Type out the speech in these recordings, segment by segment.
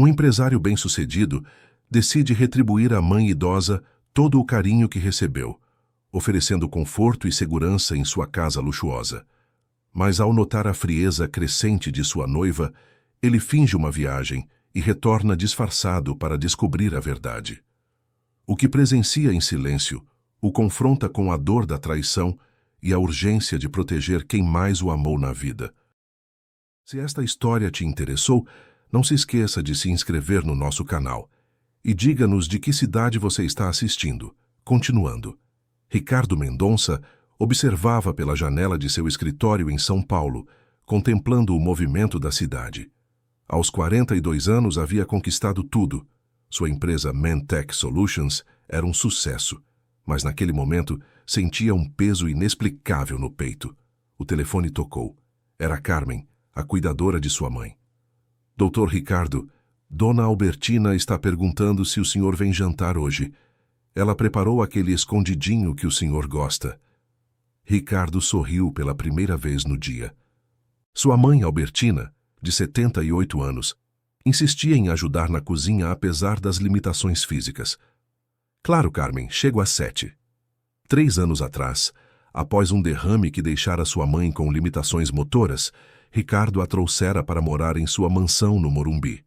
Um empresário bem-sucedido decide retribuir à mãe idosa todo o carinho que recebeu, oferecendo conforto e segurança em sua casa luxuosa. Mas ao notar a frieza crescente de sua noiva, ele finge uma viagem e retorna disfarçado para descobrir a verdade. O que presencia em silêncio o confronta com a dor da traição e a urgência de proteger quem mais o amou na vida. Se esta história te interessou, não se esqueça de se inscrever no nosso canal e diga-nos de que cidade você está assistindo. Continuando. Ricardo Mendonça observava pela janela de seu escritório em São Paulo, contemplando o movimento da cidade. Aos 42 anos havia conquistado tudo. Sua empresa Mentech Solutions era um sucesso, mas naquele momento sentia um peso inexplicável no peito. O telefone tocou. Era Carmen, a cuidadora de sua mãe. Doutor Ricardo, Dona Albertina está perguntando se o senhor vem jantar hoje. Ela preparou aquele escondidinho que o senhor gosta. Ricardo sorriu pela primeira vez no dia. Sua mãe, Albertina, de 78 anos, insistia em ajudar na cozinha apesar das limitações físicas. Claro, Carmen, chego às 7. 3 anos atrás, após um derrame que deixara sua mãe com limitações motoras, Ricardo a trouxera para morar em sua mansão no Morumbi.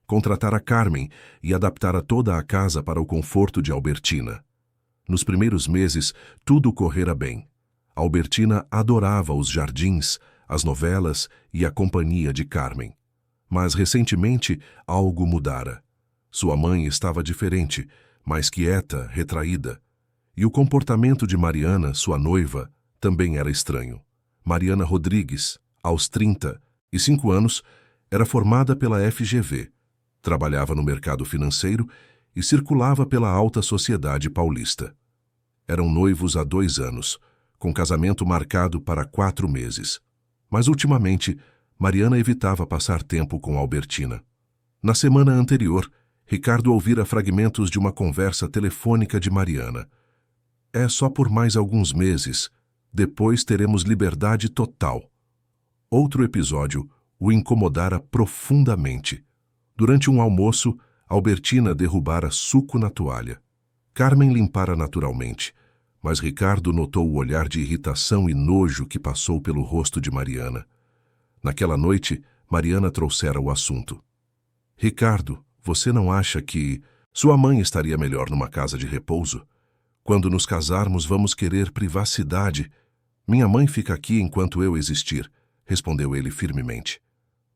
Contratara Carmen e adaptara toda a casa para o conforto de Albertina. Nos primeiros meses, tudo correra bem. Albertina adorava os jardins, as novelas e a companhia de Carmen. Mas recentemente algo mudara. Sua mãe estava diferente, mais quieta, retraída. E o comportamento de Mariana, sua noiva, também era estranho. Mariana Rodrigues, aos 35 anos, era formada pela FGV, trabalhava no mercado financeiro e circulava pela alta sociedade paulista. Eram noivos há 2 anos, com casamento marcado para 4 meses. Mas ultimamente, Mariana evitava passar tempo com Albertina. Na semana anterior, Ricardo ouvira fragmentos de uma conversa telefônica de Mariana. É só por mais alguns meses, depois teremos liberdade total. Outro episódio o incomodara profundamente. Durante um almoço, Albertina derrubara suco na toalha. Carmen limpara naturalmente, mas Ricardo notou o olhar de irritação e nojo que passou pelo rosto de Mariana. Naquela noite, Mariana trouxera o assunto. Ricardo, você não acha que sua mãe estaria melhor numa casa de repouso? Quando nos casarmos, vamos querer privacidade. Minha mãe fica aqui enquanto eu existir, respondeu ele firmemente.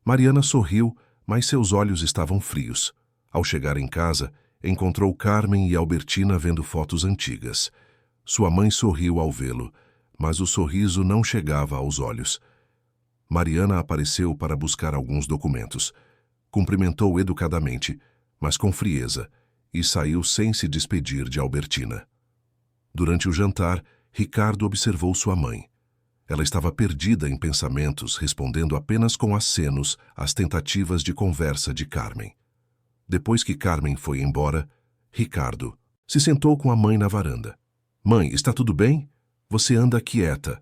Mariana sorriu, mas seus olhos estavam frios. Ao chegar em casa, encontrou Carmen e Albertina vendo fotos antigas. Sua mãe sorriu ao vê-lo, mas o sorriso não chegava aos olhos. Mariana apareceu para buscar alguns documentos. Cumprimentou educadamente, mas com frieza, e saiu sem se despedir de Albertina. Durante o jantar, Ricardo observou sua mãe. Ela estava perdida em pensamentos, respondendo apenas com acenos às tentativas de conversa de Carmen. Depois que Carmen foi embora, Ricardo se sentou com a mãe na varanda. Mãe, está tudo bem? Você anda quieta.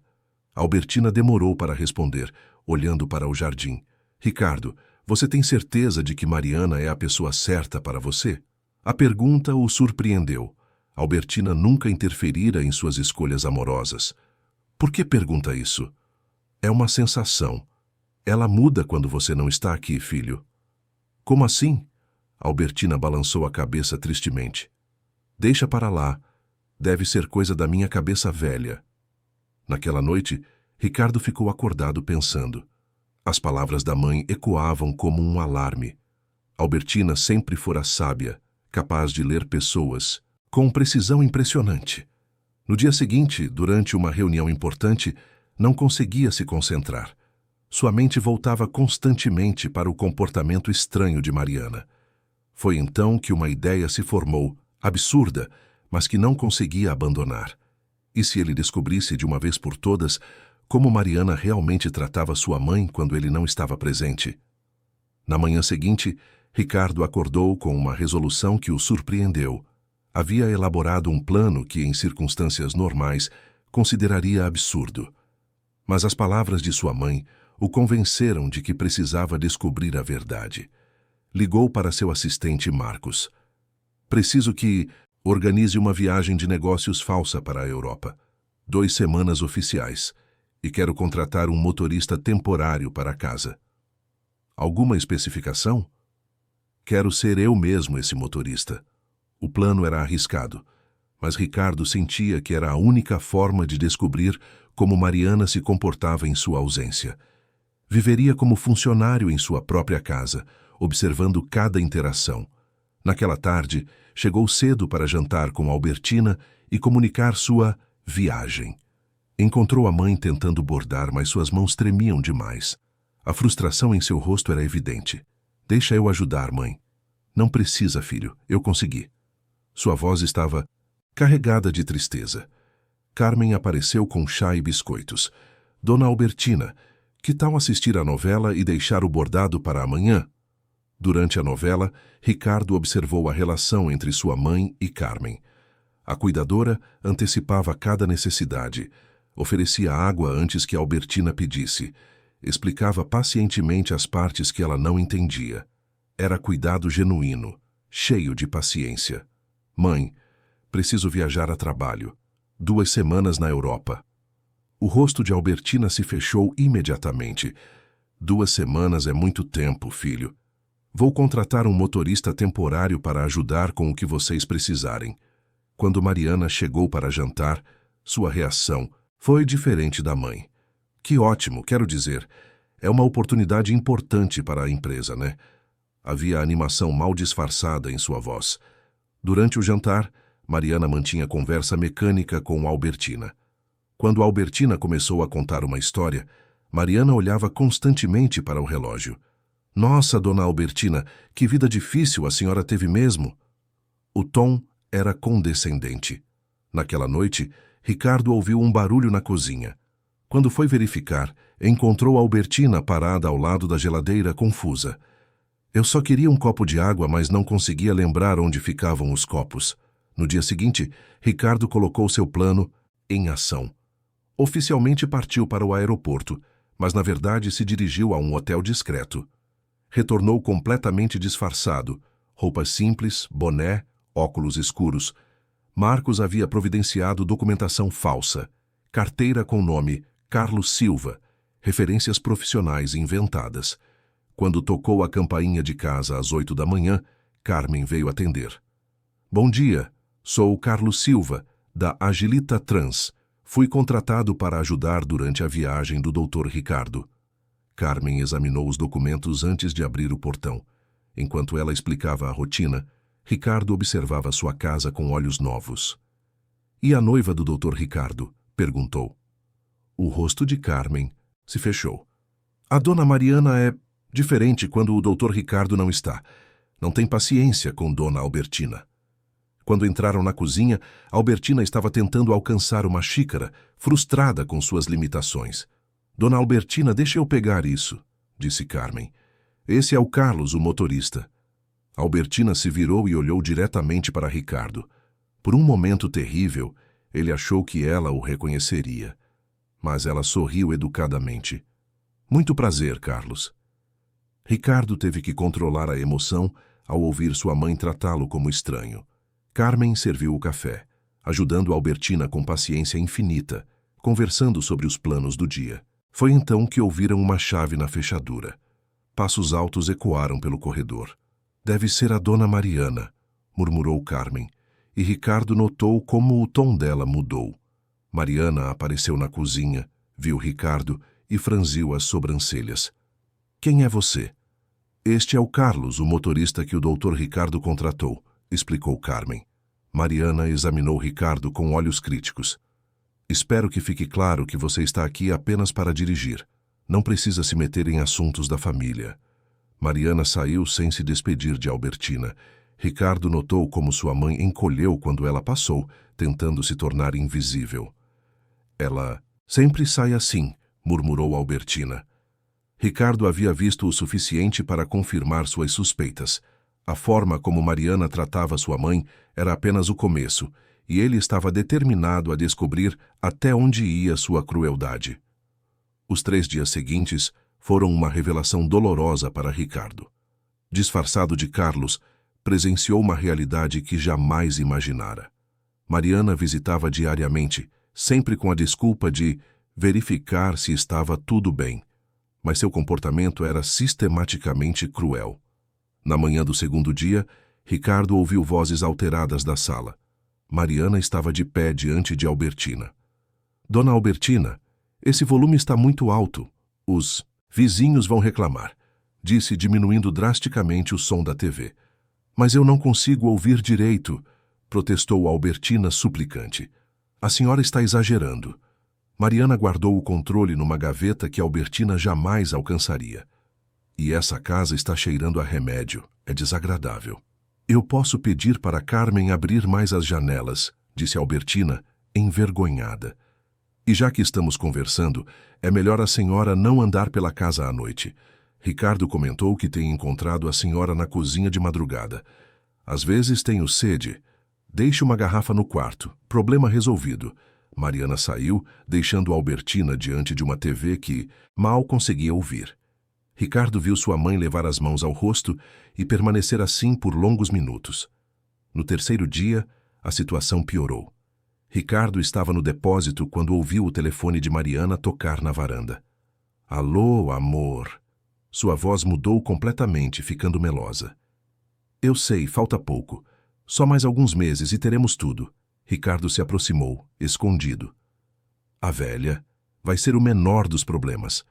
Albertina demorou para responder, olhando para o jardim. Ricardo, você tem certeza de que Mariana é a pessoa certa para você? A pergunta o surpreendeu. Albertina nunca interferira em suas escolhas amorosas. Por que pergunta isso? É uma sensação. Ela muda quando você não está aqui, filho. Como assim? Albertina balançou a cabeça tristemente. Deixa para lá. Deve ser coisa da minha cabeça velha. Naquela noite, Ricardo ficou acordado pensando. As palavras da mãe ecoavam como um alarme. Albertina sempre fora sábia, capaz de ler pessoas, com precisão impressionante. No dia seguinte, durante uma reunião importante, não conseguia se concentrar. Sua mente voltava constantemente para o comportamento estranho de Mariana. Foi então que uma ideia se formou, absurda, mas que não conseguia abandonar. E se ele descobrisse de uma vez por todas como Mariana realmente tratava sua mãe quando ele não estava presente? Na manhã seguinte, Ricardo acordou com uma resolução que o surpreendeu. Havia elaborado um plano que, em circunstâncias normais, consideraria absurdo. Mas as palavras de sua mãe o convenceram de que precisava descobrir a verdade. Ligou para seu assistente Marcos. Preciso que organize uma viagem de negócios falsa para a Europa. 2 semanas oficiais. E quero contratar um motorista temporário para a casa. Alguma especificação? Quero ser eu mesmo esse motorista. O plano era arriscado, mas Ricardo sentia que era a única forma de descobrir como Mariana se comportava em sua ausência. Viveria como funcionário em sua própria casa, observando cada interação. Naquela tarde, chegou cedo para jantar com Albertina e comunicar sua viagem. Encontrou a mãe tentando bordar, mas suas mãos tremiam demais. A frustração em seu rosto era evidente. Deixa eu ajudar, mãe. Não precisa, filho, eu consegui. Sua voz estava carregada de tristeza. Carmen apareceu com chá e biscoitos. Dona Albertina, que tal assistir à novela e deixar o bordado para amanhã? Durante a novela, Ricardo observou a relação entre sua mãe e Carmen. A cuidadora antecipava cada necessidade, oferecia água antes que Albertina pedisse, explicava pacientemente as partes que ela não entendia. Era cuidado genuíno, cheio de paciência. Mãe, preciso viajar a trabalho. 2 semanas na Europa. O rosto de Albertina se fechou imediatamente. 2 semanas é muito tempo, filho. Vou contratar um motorista temporário para ajudar com o que vocês precisarem. Quando Mariana chegou para jantar, sua reação foi diferente da mãe. Que ótimo, quero dizer. É uma oportunidade importante para a empresa, né? Havia animação mal disfarçada em sua voz. Durante o jantar, Mariana mantinha conversa mecânica com Albertina. Quando Albertina começou a contar uma história, Mariana olhava constantemente para o relógio. Nossa, dona Albertina, que vida difícil a senhora teve mesmo. O tom era condescendente. Naquela noite, Ricardo ouviu um barulho na cozinha. Quando foi verificar, encontrou Albertina parada ao lado da geladeira, confusa. Eu só queria um copo de água, mas não conseguia lembrar onde ficavam os copos. No dia seguinte, Ricardo colocou seu plano em ação. Oficialmente partiu para o aeroporto, mas na verdade se dirigiu a um hotel discreto. Retornou completamente disfarçado, roupas simples, boné, óculos escuros. Marcos havia providenciado documentação falsa, carteira com nome Carlos Silva, referências profissionais inventadas. Quando tocou a campainha de casa às 8 da manhã, Carmen veio atender. Bom dia, sou o Carlos Silva, da Agilita Trans. Fui contratado para ajudar durante a viagem do Dr. Ricardo. Carmen examinou os documentos antes de abrir o portão. Enquanto ela explicava a rotina, Ricardo observava sua casa com olhos novos. E a noiva do Dr. Ricardo? Perguntou. O rosto de Carmen se fechou. A dona Mariana é diferente quando o Dr. Ricardo não está. Não tem paciência com dona Albertina. Quando entraram na cozinha, Albertina estava tentando alcançar uma xícara, frustrada com suas limitações. Dona Albertina, deixa eu pegar isso, disse Carmen. Esse é o Carlos, o motorista. Albertina se virou e olhou diretamente para Ricardo. Por um momento terrível, ele achou que ela o reconheceria. Mas ela sorriu educadamente. Muito prazer, Carlos. Ricardo teve que controlar a emoção ao ouvir sua mãe tratá-lo como estranho. Carmen serviu o café, ajudando Albertina com paciência infinita, conversando sobre os planos do dia. Foi então que ouviram uma chave na fechadura. Passos altos ecoaram pelo corredor. Deve ser a dona Mariana, murmurou Carmen, e Ricardo notou como o tom dela mudou. Mariana apareceu na cozinha, viu Ricardo e franziu as sobrancelhas. Quem é você? Este é o Carlos, o motorista que o Dr. Ricardo contratou, explicou Carmen. Mariana examinou Ricardo com olhos críticos. Espero que fique claro que você está aqui apenas para dirigir. Não precisa se meter em assuntos da família. Mariana saiu sem se despedir de Albertina. Ricardo notou como sua mãe encolheu quando ela passou, tentando se tornar invisível. Ela sempre sai assim, murmurou Albertina. Ricardo havia visto o suficiente para confirmar suas suspeitas. A forma como Mariana tratava sua mãe era apenas o começo, e ele estava determinado a descobrir até onde ia sua crueldade. Os 3 dias seguintes foram uma revelação dolorosa para Ricardo. Disfarçado de Carlos, presenciou uma realidade que jamais imaginara. Mariana visitava diariamente, sempre com a desculpa de verificar se estava tudo bem, mas seu comportamento era sistematicamente cruel. Na manhã do segundo dia, Ricardo ouviu vozes alteradas da sala. Mariana estava de pé diante de Albertina. Dona Albertina, esse volume está muito alto. Os vizinhos vão reclamar, disse, diminuindo drasticamente o som da TV. Mas eu não consigo ouvir direito, protestou Albertina suplicante. A senhora está exagerando. Mariana guardou o controle numa gaveta que Albertina jamais alcançaria. E essa casa está cheirando a remédio. É desagradável. Eu posso pedir para Carmen abrir mais as janelas, disse Albertina, envergonhada. E já que estamos conversando, é melhor a senhora não andar pela casa à noite. Ricardo comentou que tem encontrado a senhora na cozinha de madrugada. Às vezes tenho sede. Deixe uma garrafa no quarto. Problema resolvido. Mariana saiu, deixando Albertina diante de uma TV que mal conseguia ouvir. Ricardo viu sua mãe levar as mãos ao rosto e permanecer assim por longos minutos. No terceiro dia, a situação piorou. Ricardo estava no depósito quando ouviu o telefone de Mariana tocar na varanda. Alô, amor. Sua voz mudou completamente, ficando melosa. Eu sei, falta pouco. Só mais alguns meses e teremos tudo. Ricardo se aproximou, escondido. A velha vai ser o menor dos problemas.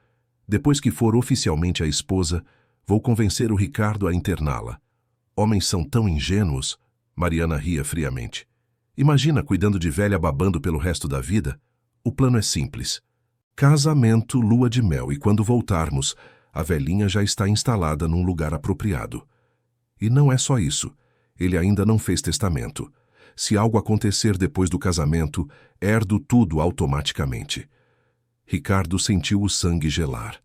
Depois que for oficialmente a esposa, vou convencer o Ricardo a interná-la. Homens são tão ingênuos. Mariana ria friamente. Imagina cuidando de velha babando pelo resto da vida? O plano é simples. Casamento, lua de mel, e quando voltarmos, a velhinha já está instalada num lugar apropriado. E não é só isso. Ele ainda não fez testamento. Se algo acontecer depois do casamento, herdo tudo automaticamente. Ricardo sentiu o sangue gelar.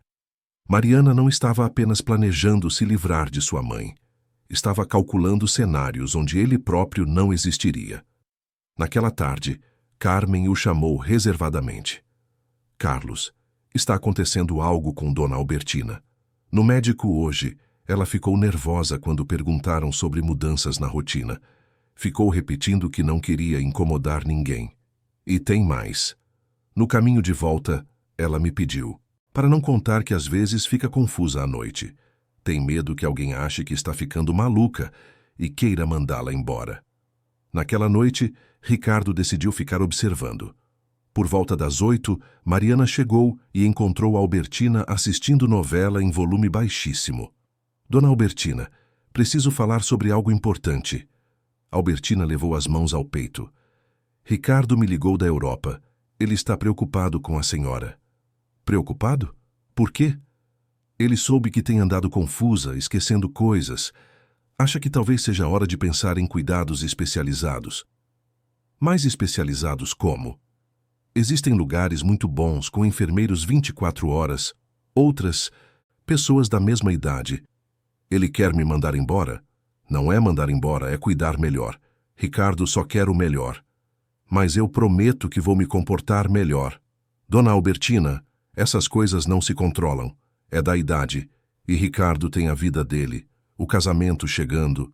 Mariana não estava apenas planejando se livrar de sua mãe. Estava calculando cenários onde ele próprio não existiria. Naquela tarde, Carmen o chamou reservadamente. Carlos, está acontecendo algo com Dona Albertina. No médico hoje, ela ficou nervosa quando perguntaram sobre mudanças na rotina. Ficou repetindo que não queria incomodar ninguém. E tem mais. No caminho de volta, ela me pediu, para não contar que às vezes fica confusa à noite. Tem medo que alguém ache que está ficando maluca e queira mandá-la embora. Naquela noite, Ricardo decidiu ficar observando. Por volta das 8, Mariana chegou e encontrou Albertina assistindo novela em volume baixíssimo. Dona Albertina, preciso falar sobre algo importante. Albertina levou as mãos ao peito. Ricardo me ligou da Europa. Ele está preocupado com a senhora. Preocupado? Por quê? Ele soube que tem andado confusa, esquecendo coisas. Acha que talvez seja hora de pensar em cuidados especializados. Mais especializados como? Existem lugares muito bons com enfermeiros 24 horas, outras, pessoas da mesma idade. Ele quer me mandar embora? Não é mandar embora, é cuidar melhor. Ricardo só quer o melhor. Mas eu prometo que vou me comportar melhor. Dona Albertina, essas coisas não se controlam. É da idade. E Ricardo tem a vida dele. O casamento chegando.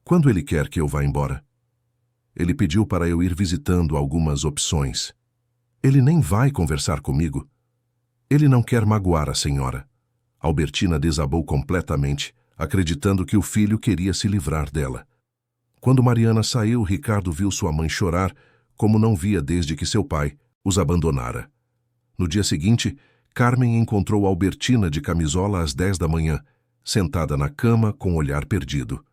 Quando ele quer que eu vá embora? Ele pediu para eu ir visitando algumas opções. Ele nem vai conversar comigo. Ele não quer magoar a senhora. Albertina desabou completamente, acreditando que o filho queria se livrar dela. Quando Mariana saiu, Ricardo viu sua mãe chorar, como não via desde que seu pai os abandonara. No dia seguinte, Carmen encontrou Albertina de camisola às 10 da manhã, sentada na cama com o olhar perdido.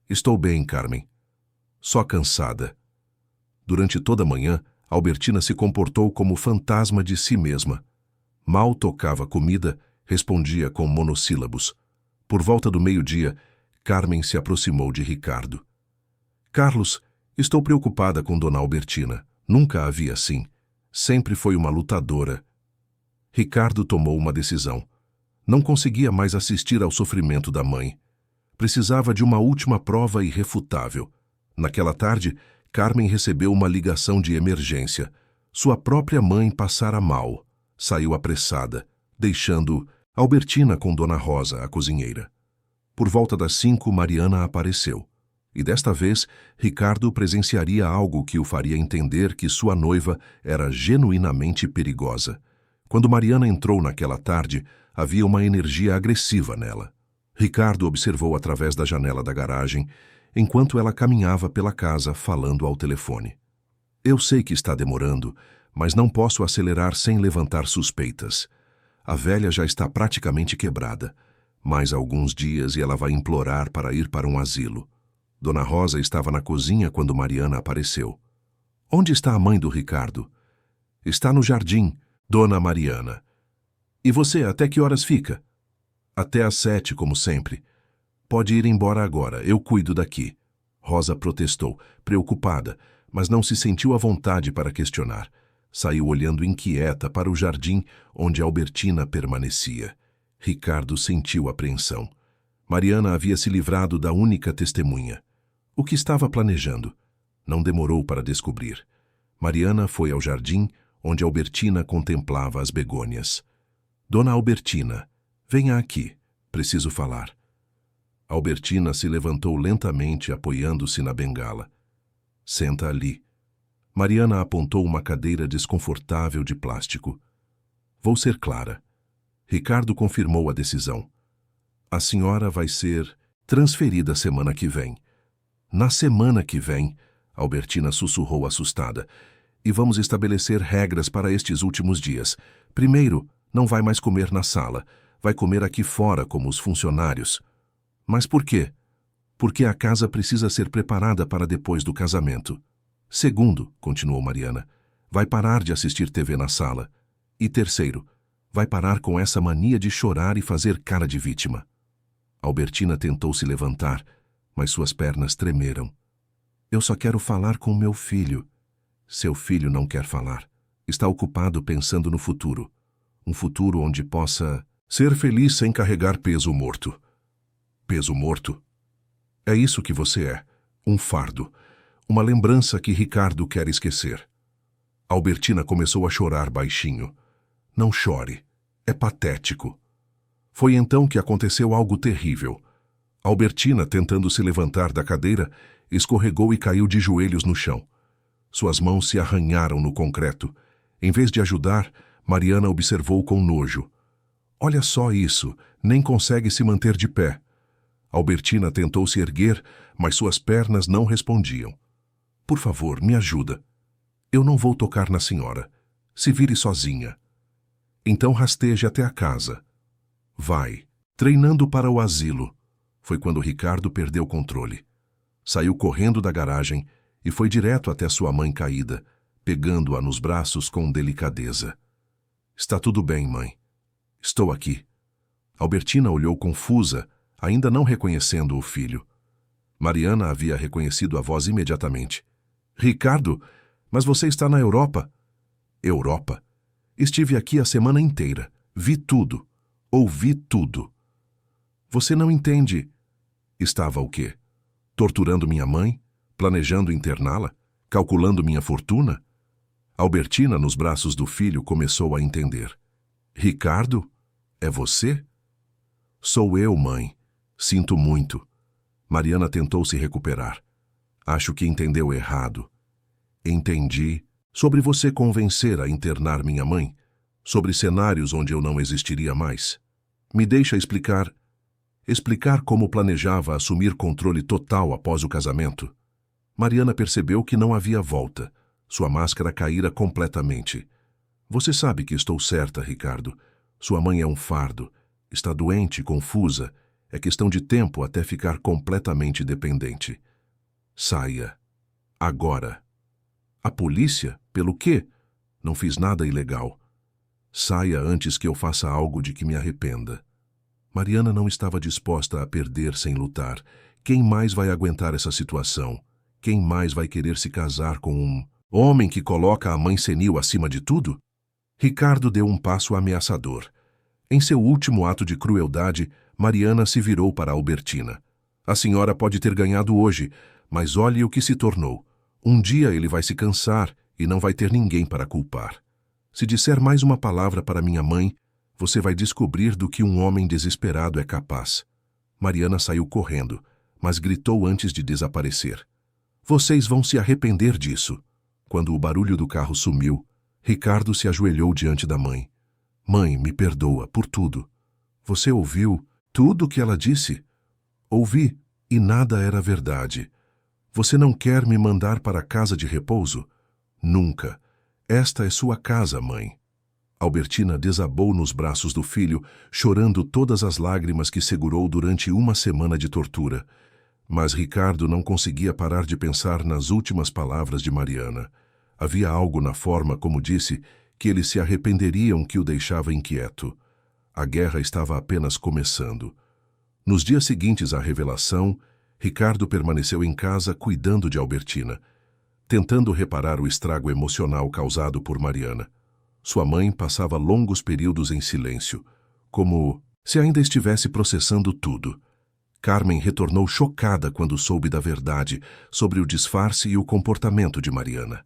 Estou bem, Carmen. Só cansada. Durante toda a manhã, Albertina se comportou como fantasma de si mesma. Mal tocava comida, respondia com monossílabos. Por volta do meio-dia, Carmen se aproximou de Ricardo. Carlos, estou preocupada com Dona Albertina. Nunca a vi assim. Sempre foi uma lutadora. Ricardo tomou uma decisão. Não conseguia mais assistir ao sofrimento da mãe. Precisava de uma última prova irrefutável. Naquela tarde, Carmen recebeu uma ligação de emergência. Sua própria mãe passara mal. Saiu apressada, deixando Albertina com Dona Rosa, a cozinheira. Por volta das 5, Mariana apareceu. E desta vez, Ricardo presenciaria algo que o faria entender que sua noiva era genuinamente perigosa. Quando Mariana entrou naquela tarde, havia uma energia agressiva nela. Ricardo observou através da janela da garagem, enquanto ela caminhava pela casa falando ao telefone. Eu sei que está demorando, mas não posso acelerar sem levantar suspeitas. A velha já está praticamente quebrada. Mais alguns dias e ela vai implorar para ir para um asilo. Dona Rosa estava na cozinha quando Mariana apareceu. Onde está a mãe do Ricardo? Está no jardim, Dona Mariana. E você, até que horas fica? Até às 7, como sempre. Pode ir embora agora, eu cuido daqui. Rosa protestou, preocupada, mas não se sentiu à vontade para questionar. Saiu olhando inquieta para o jardim onde Albertina permanecia. Ricardo sentiu apreensão. Mariana havia se livrado da única testemunha. O que estava planejando? Não demorou para descobrir. Mariana foi ao jardim, onde Albertina contemplava as begônias. Dona Albertina, venha aqui, preciso falar. Albertina se levantou lentamente, apoiando-se na bengala. Senta ali. Mariana apontou uma cadeira desconfortável de plástico. Vou ser clara. Ricardo confirmou a decisão. A senhora vai ser transferida semana que vem. Na semana que vem, Albertina sussurrou assustada, e vamos estabelecer regras para estes últimos dias. Primeiro, não vai mais comer na sala, vai comer aqui fora como os funcionários. Mas por quê? Porque a casa precisa ser preparada para depois do casamento. Segundo, continuou Mariana, vai parar de assistir TV na sala. E terceiro, vai parar com essa mania de chorar e fazer cara de vítima. Albertina tentou se levantar, mas suas pernas tremeram. Eu só quero falar com meu filho. Seu filho não quer falar. Está ocupado pensando no futuro. Um futuro onde possa ser feliz sem carregar peso morto. Peso morto? É isso que você é. Um fardo. Uma lembrança que Ricardo quer esquecer. Albertina começou a chorar baixinho. Não chore. É patético. Foi então que aconteceu algo terrível. Albertina, tentando se levantar da cadeira, escorregou e caiu de joelhos no chão. Suas mãos se arranharam no concreto. Em vez de ajudar, Mariana observou com nojo. Olha só isso, nem consegue se manter de pé. Albertina tentou se erguer, mas suas pernas não respondiam. Por favor, me ajuda. Eu não vou tocar na senhora. Se vire sozinha. Então rasteje até a casa. Vai, treinando para o asilo. Foi quando Ricardo perdeu o controle. Saiu correndo da garagem e foi direto até sua mãe caída, pegando-a nos braços com delicadeza. Está tudo bem, mãe. Estou aqui. Albertina olhou confusa, ainda não reconhecendo o filho. Mariana havia reconhecido a voz imediatamente. Ricardo, mas você está na Europa? Europa. Estive aqui a semana inteira. Vi tudo. Ouvi tudo. Você não entende. Estava o quê? Torturando minha mãe? Planejando interná-la? Calculando minha fortuna? Albertina, nos braços do filho, começou a entender. Ricardo? É você? Sou eu, mãe. Sinto muito. Mariana tentou se recuperar. Acho que entendeu errado. Entendi. Sobre você convencer a internar minha mãe? Sobre cenários onde eu não existiria mais? Me deixa explicar. Explicar como planejava assumir controle total após o casamento? Mariana percebeu que não havia volta. Sua máscara caíra completamente. Você sabe que estou certa, Ricardo. Sua mãe é um fardo. Está doente, confusa. É questão de tempo até ficar completamente dependente. Saia. Agora. A polícia? Pelo quê? Não fiz nada ilegal. Saia antes que eu faça algo de que me arrependa. Mariana não estava disposta a perder sem lutar. Quem mais vai aguentar essa situação? Quem mais vai querer se casar com um homem que coloca a mãe senil acima de tudo? Ricardo deu um passo ameaçador. Em seu último ato de crueldade, Mariana se virou para Albertina. A senhora pode ter ganhado hoje, mas olhe o que se tornou. Um dia ele vai se cansar e não vai ter ninguém para culpar. Se disser mais uma palavra para minha mãe, você vai descobrir do que um homem desesperado é capaz. Mariana saiu correndo, mas gritou antes de desaparecer. Vocês vão se arrepender disso. Quando o barulho do carro sumiu, Ricardo se ajoelhou diante da mãe. Mãe, me perdoa por tudo. Você ouviu tudo o que ela disse? Ouvi, e nada era verdade. Você não quer me mandar para a casa de repouso? Nunca. Esta é sua casa, mãe. Albertina desabou nos braços do filho, chorando todas as lágrimas que segurou durante uma semana de tortura. Mas Ricardo não conseguia parar de pensar nas últimas palavras de Mariana. Havia algo na forma como disse que eles se arrependeriam que o deixava inquieto. A guerra estava apenas começando. Nos dias seguintes à revelação, Ricardo permaneceu em casa cuidando de Albertina, tentando reparar o estrago emocional causado por Mariana. Sua mãe passava longos períodos em silêncio, como se ainda estivesse processando tudo. Carmen retornou chocada quando soube da verdade sobre o disfarce e o comportamento de Mariana.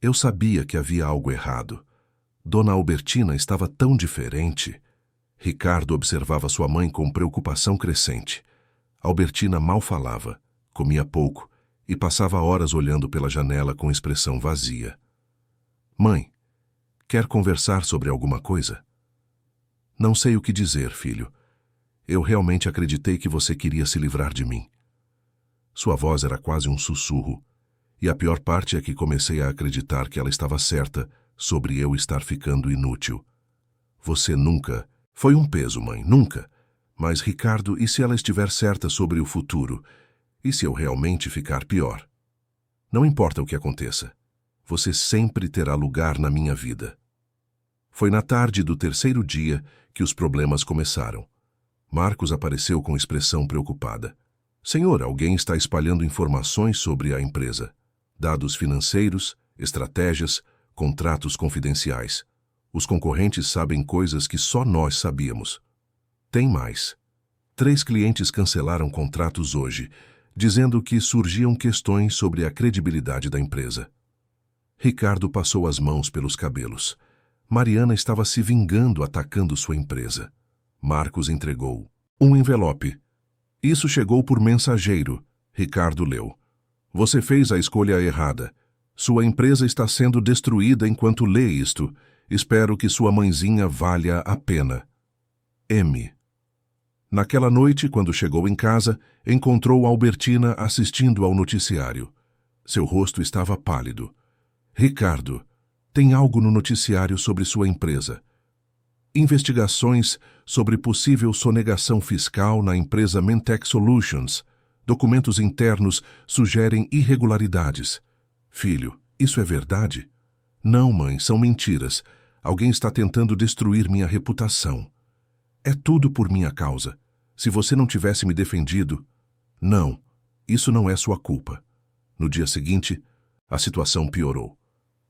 Eu sabia que havia algo errado. Dona Albertina estava tão diferente. Ricardo observava sua mãe com preocupação crescente. Albertina mal falava, comia pouco e passava horas olhando pela janela com expressão vazia. Mãe, quer conversar sobre alguma coisa? Não sei o que dizer, filho. Eu realmente acreditei que você queria se livrar de mim. Sua voz era quase um sussurro, e a pior parte é que comecei a acreditar que ela estava certa sobre eu estar ficando inútil. Você nunca... Foi um peso, mãe, nunca. Mas, Ricardo, e se ela estiver certa sobre o futuro? E se eu realmente ficar pior? Não importa o que aconteça. Você sempre terá lugar na minha vida. Foi na tarde do terceiro dia que os problemas começaram. Marcos apareceu com expressão preocupada. Senhor, alguém está espalhando informações sobre a empresa. Dados financeiros, estratégias, contratos confidenciais. Os concorrentes sabem coisas que só nós sabíamos. Tem mais. 3 clientes cancelaram contratos hoje, dizendo que surgiam questões sobre a credibilidade da empresa. Ricardo passou as mãos pelos cabelos. Mariana estava se vingando atacando sua empresa. Marcos entregou um envelope. Isso chegou por mensageiro. Ricardo leu. Você fez a escolha errada. Sua empresa está sendo destruída enquanto lê isto. Espero que sua mãezinha valha a pena. M. Naquela noite, quando chegou em casa, encontrou Albertina assistindo ao noticiário. Seu rosto estava pálido. Ricardo, tem algo no noticiário sobre sua empresa. Investigações sobre possível sonegação fiscal na empresa Mentec Solutions. Documentos internos sugerem irregularidades. Filho, isso é verdade? Não, mãe, são mentiras. Alguém está tentando destruir minha reputação. É tudo por minha causa. Se você não tivesse me defendido... Não, isso não é sua culpa. No dia seguinte, a situação piorou.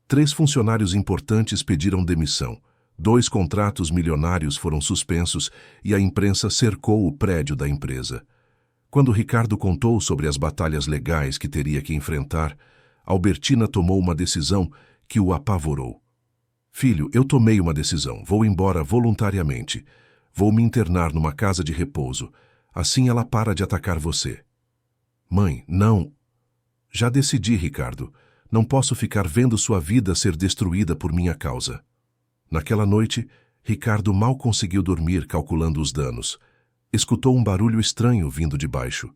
3 funcionários importantes pediram demissão. 2 contratos milionários foram suspensos e a imprensa cercou o prédio da empresa. Quando Ricardo contou sobre as batalhas legais que teria que enfrentar, Albertina tomou uma decisão que o apavorou. Filho, eu tomei uma decisão. Vou embora voluntariamente. Vou me internar numa casa de repouso. Assim ela para de atacar você. Mãe, não. Já decidi, Ricardo. Não posso ficar vendo sua vida ser destruída por minha causa. Naquela noite, Ricardo mal conseguiu dormir calculando os danos. Escutou um barulho estranho vindo de baixo.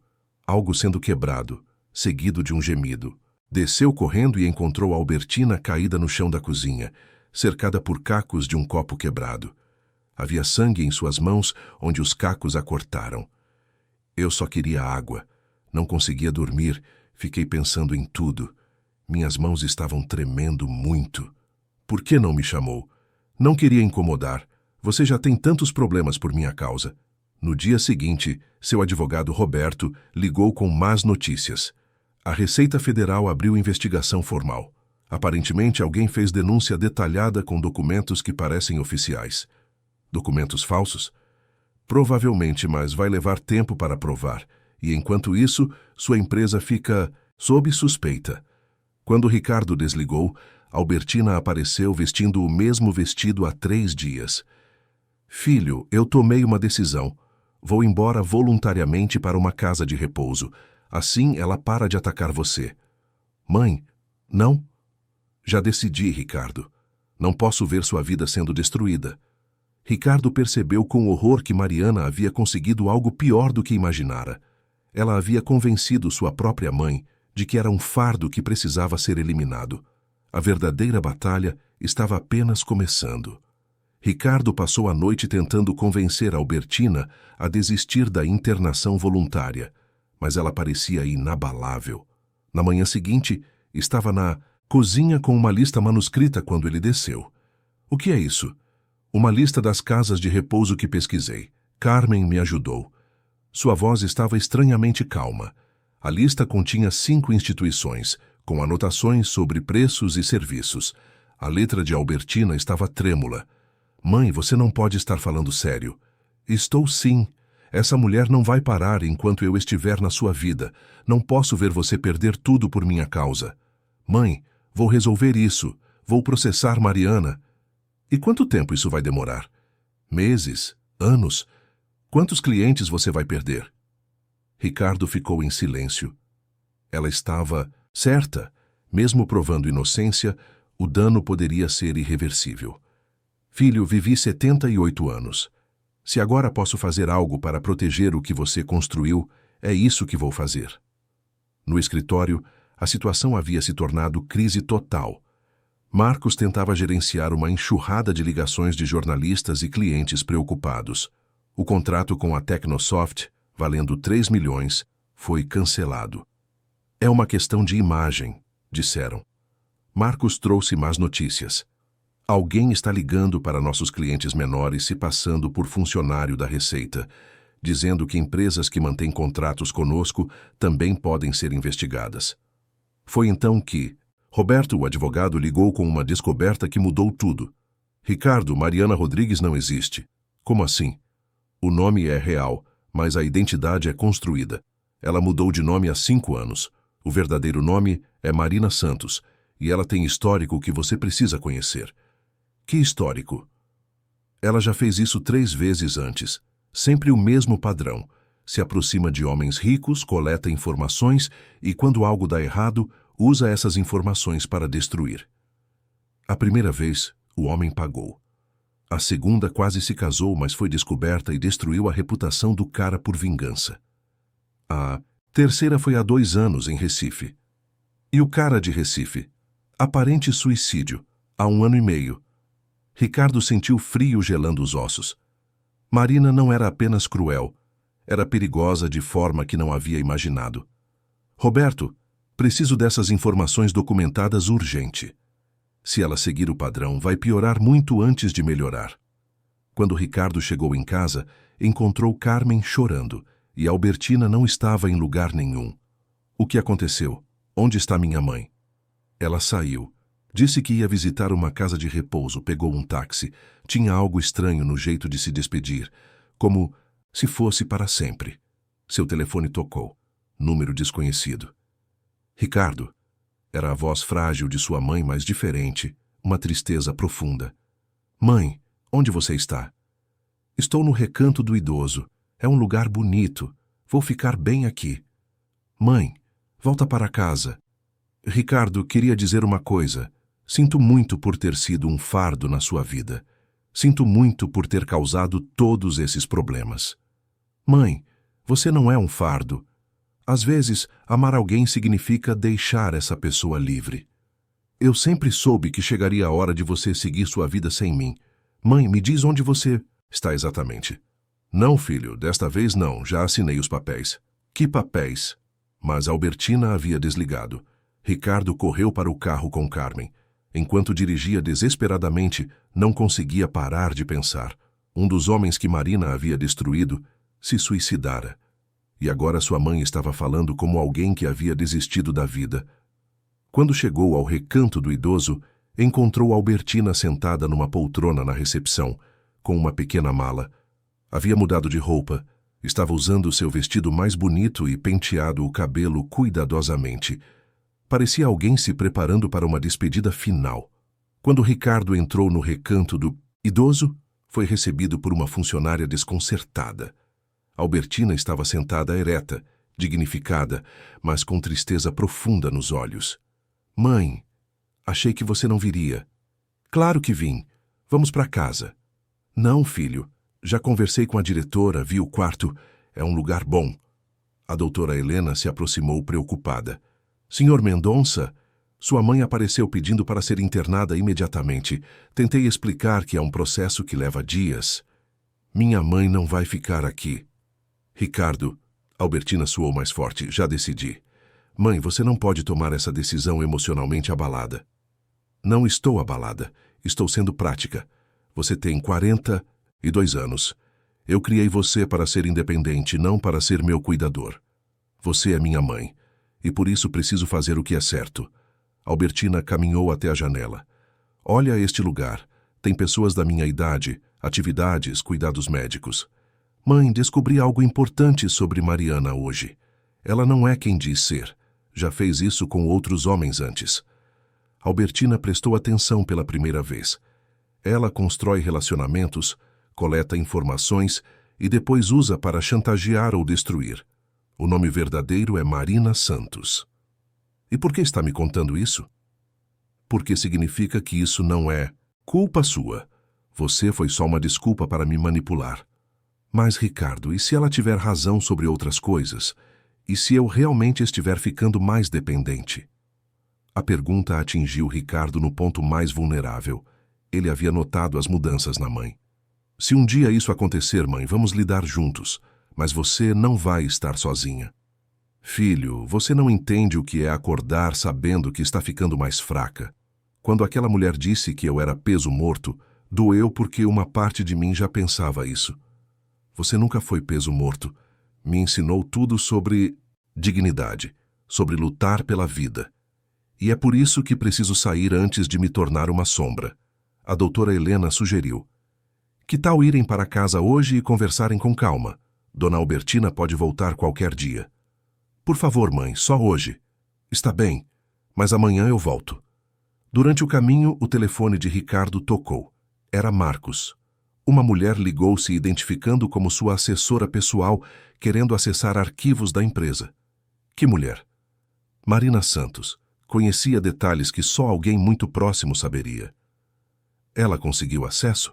Algo sendo quebrado, seguido de um gemido. Desceu correndo e encontrou Albertina caída no chão da cozinha, cercada por cacos de um copo quebrado. Havia sangue em suas mãos, onde os cacos a cortaram. Eu só queria água. Não conseguia dormir. Fiquei pensando em tudo. Minhas mãos estavam tremendo muito. Por que não me chamou? Não queria incomodar. Você já tem tantos problemas por minha causa. No dia seguinte, seu advogado Roberto ligou com más notícias. A Receita Federal abriu investigação formal. Aparentemente, alguém fez denúncia detalhada com documentos que parecem oficiais. Documentos falsos? Provavelmente, mas vai levar tempo para provar. E enquanto isso, sua empresa fica sob suspeita. Quando Ricardo desligou, Albertina apareceu vestindo o mesmo vestido há 3 dias. Filho, eu tomei uma decisão. Vou embora voluntariamente para uma casa de repouso. Assim ela para de atacar você. Mãe, não? Já decidi, Ricardo. Não posso ver sua vida sendo destruída. Ricardo percebeu com horror que Mariana havia conseguido algo pior do que imaginara. Ela havia convencido sua própria mãe de que era um fardo que precisava ser eliminado. A verdadeira batalha estava apenas começando. Ricardo passou a noite tentando convencer Albertina a desistir da internação voluntária, mas ela parecia inabalável. Na manhã seguinte, estava na cozinha com uma lista manuscrita quando ele desceu. O que é isso? Uma lista das casas de repouso que pesquisei. Carmen me ajudou. Sua voz estava estranhamente calma. A lista continha 5 instituições, com anotações sobre preços e serviços. A letra de Albertina estava trêmula. Mãe, você não pode estar falando sério. Estou sim. Essa mulher não vai parar enquanto eu estiver na sua vida. Não posso ver você perder tudo por minha causa. Mãe, vou resolver isso. Vou processar Mariana. E quanto tempo isso vai demorar? Meses? Anos? Quantos clientes você vai perder? Ricardo ficou em silêncio. Ela estava certa. Mesmo provando inocência, o dano poderia ser irreversível. Filho, vivi 78 anos. Se agora posso fazer algo para proteger o que você construiu, é isso que vou fazer. No escritório, a situação havia se tornado crise total. Marcos tentava gerenciar uma enxurrada de ligações de jornalistas e clientes preocupados. O contrato com a Tecnosoft, valendo 3 milhões, foi cancelado. É uma questão de imagem, disseram. Marcos trouxe más notícias. Alguém está ligando para nossos clientes menores se passando por funcionário da Receita, dizendo que empresas que mantêm contratos conosco também podem ser investigadas. Foi então que Roberto, o advogado, ligou com uma descoberta que mudou tudo. Ricardo, Mariana Rodrigues não existe. Como assim? O nome é real, mas a identidade é construída. Ela mudou de nome há 5 anos. O verdadeiro nome é Marina Santos, e ela tem histórico que você precisa conhecer. Que histórico? Ela já fez isso 3 vezes antes. Sempre o mesmo padrão. Se aproxima de homens ricos, coleta informações e, quando algo dá errado, usa essas informações para destruir. A primeira vez, o homem pagou. A segunda quase se casou, mas foi descoberta e destruiu a reputação do cara por vingança. A terceira foi há 2 anos, em Recife. E o cara de Recife? Aparente suicídio, há 1 ano e meio. Ricardo sentiu frio gelando os ossos. Marina não era apenas cruel, era perigosa de forma que não havia imaginado. Roberto, preciso dessas informações documentadas urgente. Se ela seguir o padrão, vai piorar muito antes de melhorar. Quando Ricardo chegou em casa, encontrou Carmen chorando, e Albertina não estava em lugar nenhum. O que aconteceu? Onde está minha mãe? Ela saiu. Disse que ia visitar uma casa de repouso, pegou um táxi. Tinha algo estranho no jeito de se despedir, como se fosse para sempre. Seu telefone tocou. Número desconhecido. Ricardo. Era a voz frágil de sua mãe, mas diferente, uma tristeza profunda. Mãe, onde você está? Estou no Recanto do Idoso. É um lugar bonito. Vou ficar bem aqui. Mãe, volta para casa. Ricardo, queria dizer uma coisa. Sinto muito por ter sido um fardo na sua vida. Sinto muito por ter causado todos esses problemas. Mãe, você não é um fardo. Às vezes, amar alguém significa deixar essa pessoa livre. Eu sempre soube que chegaria a hora de você seguir sua vida sem mim. Mãe, me diz onde você está exatamente. Não, filho, desta vez não, já assinei os papéis. Que papéis? Mas Albertina havia desligado. Ricardo correu para o carro com Carmen. Enquanto dirigia desesperadamente, não conseguia parar de pensar. Um dos homens que Marina havia destruído se suicidara. E agora sua mãe estava falando como alguém que havia desistido da vida. Quando chegou ao Recanto do Idoso, encontrou Albertina sentada numa poltrona na recepção, com uma pequena mala. Havia mudado de roupa, estava usando seu vestido mais bonito e penteado o cabelo cuidadosamente. Parecia alguém se preparando para uma despedida final. Quando Ricardo entrou no Recanto do Idoso, foi recebido por uma funcionária desconcertada. Albertina estava sentada ereta, dignificada, mas com tristeza profunda nos olhos. Mãe, achei que você não viria. Claro que vim. Vamos para casa. Não, filho. Já conversei com a diretora, vi o quarto. É um lugar bom. A doutora Helena se aproximou preocupada. Senhor Mendonça, sua mãe apareceu pedindo para ser internada imediatamente. Tentei explicar que é um processo que leva dias. Minha mãe não vai ficar aqui. Ricardo, Albertina suou mais forte, já decidi. Mãe, você não pode tomar essa decisão emocionalmente abalada. Não estou abalada, estou sendo prática. Você tem 42 anos. Eu criei você para ser independente, não para ser meu cuidador. Você é minha mãe, e por isso preciso fazer o que é certo. Albertina caminhou até a janela. Olha este lugar. Tem pessoas da minha idade, atividades, cuidados médicos. Mãe, descobri algo importante sobre Mariana hoje. Ela não é quem diz ser. Já fez isso com outros homens antes. Albertina prestou atenção pela primeira vez. Ela constrói relacionamentos, coleta informações e depois usa para chantagear ou destruir. O nome verdadeiro é Marina Santos. E por que está me contando isso? Porque significa que isso não é culpa sua. Você foi só uma desculpa para me manipular. Mas, Ricardo, e se ela tiver razão sobre outras coisas? E se eu realmente estiver ficando mais dependente? A pergunta atingiu Ricardo no ponto mais vulnerável. Ele havia notado as mudanças na mãe. Se um dia isso acontecer, mãe, vamos lidar juntos, mas você não vai estar sozinha. Filho, você não entende o que é acordar sabendo que está ficando mais fraca. Quando aquela mulher disse que eu era peso morto, doeu porque uma parte de mim já pensava isso. Você nunca foi peso morto. Me ensinou tudo sobre dignidade, sobre lutar pela vida. E é por isso que preciso sair antes de me tornar uma sombra. A doutora Helena sugeriu. Que tal irem para casa hoje e conversarem com calma? Dona Albertina pode voltar qualquer dia. Por favor, mãe, só hoje. Está bem, mas amanhã eu volto. Durante o caminho, o telefone de Ricardo tocou. Era Marcos. Uma mulher ligou-se identificando como sua assessora pessoal, querendo acessar arquivos da empresa. Que mulher? Marina Santos. Conhecia detalhes que só alguém muito próximo saberia. Ela conseguiu acesso?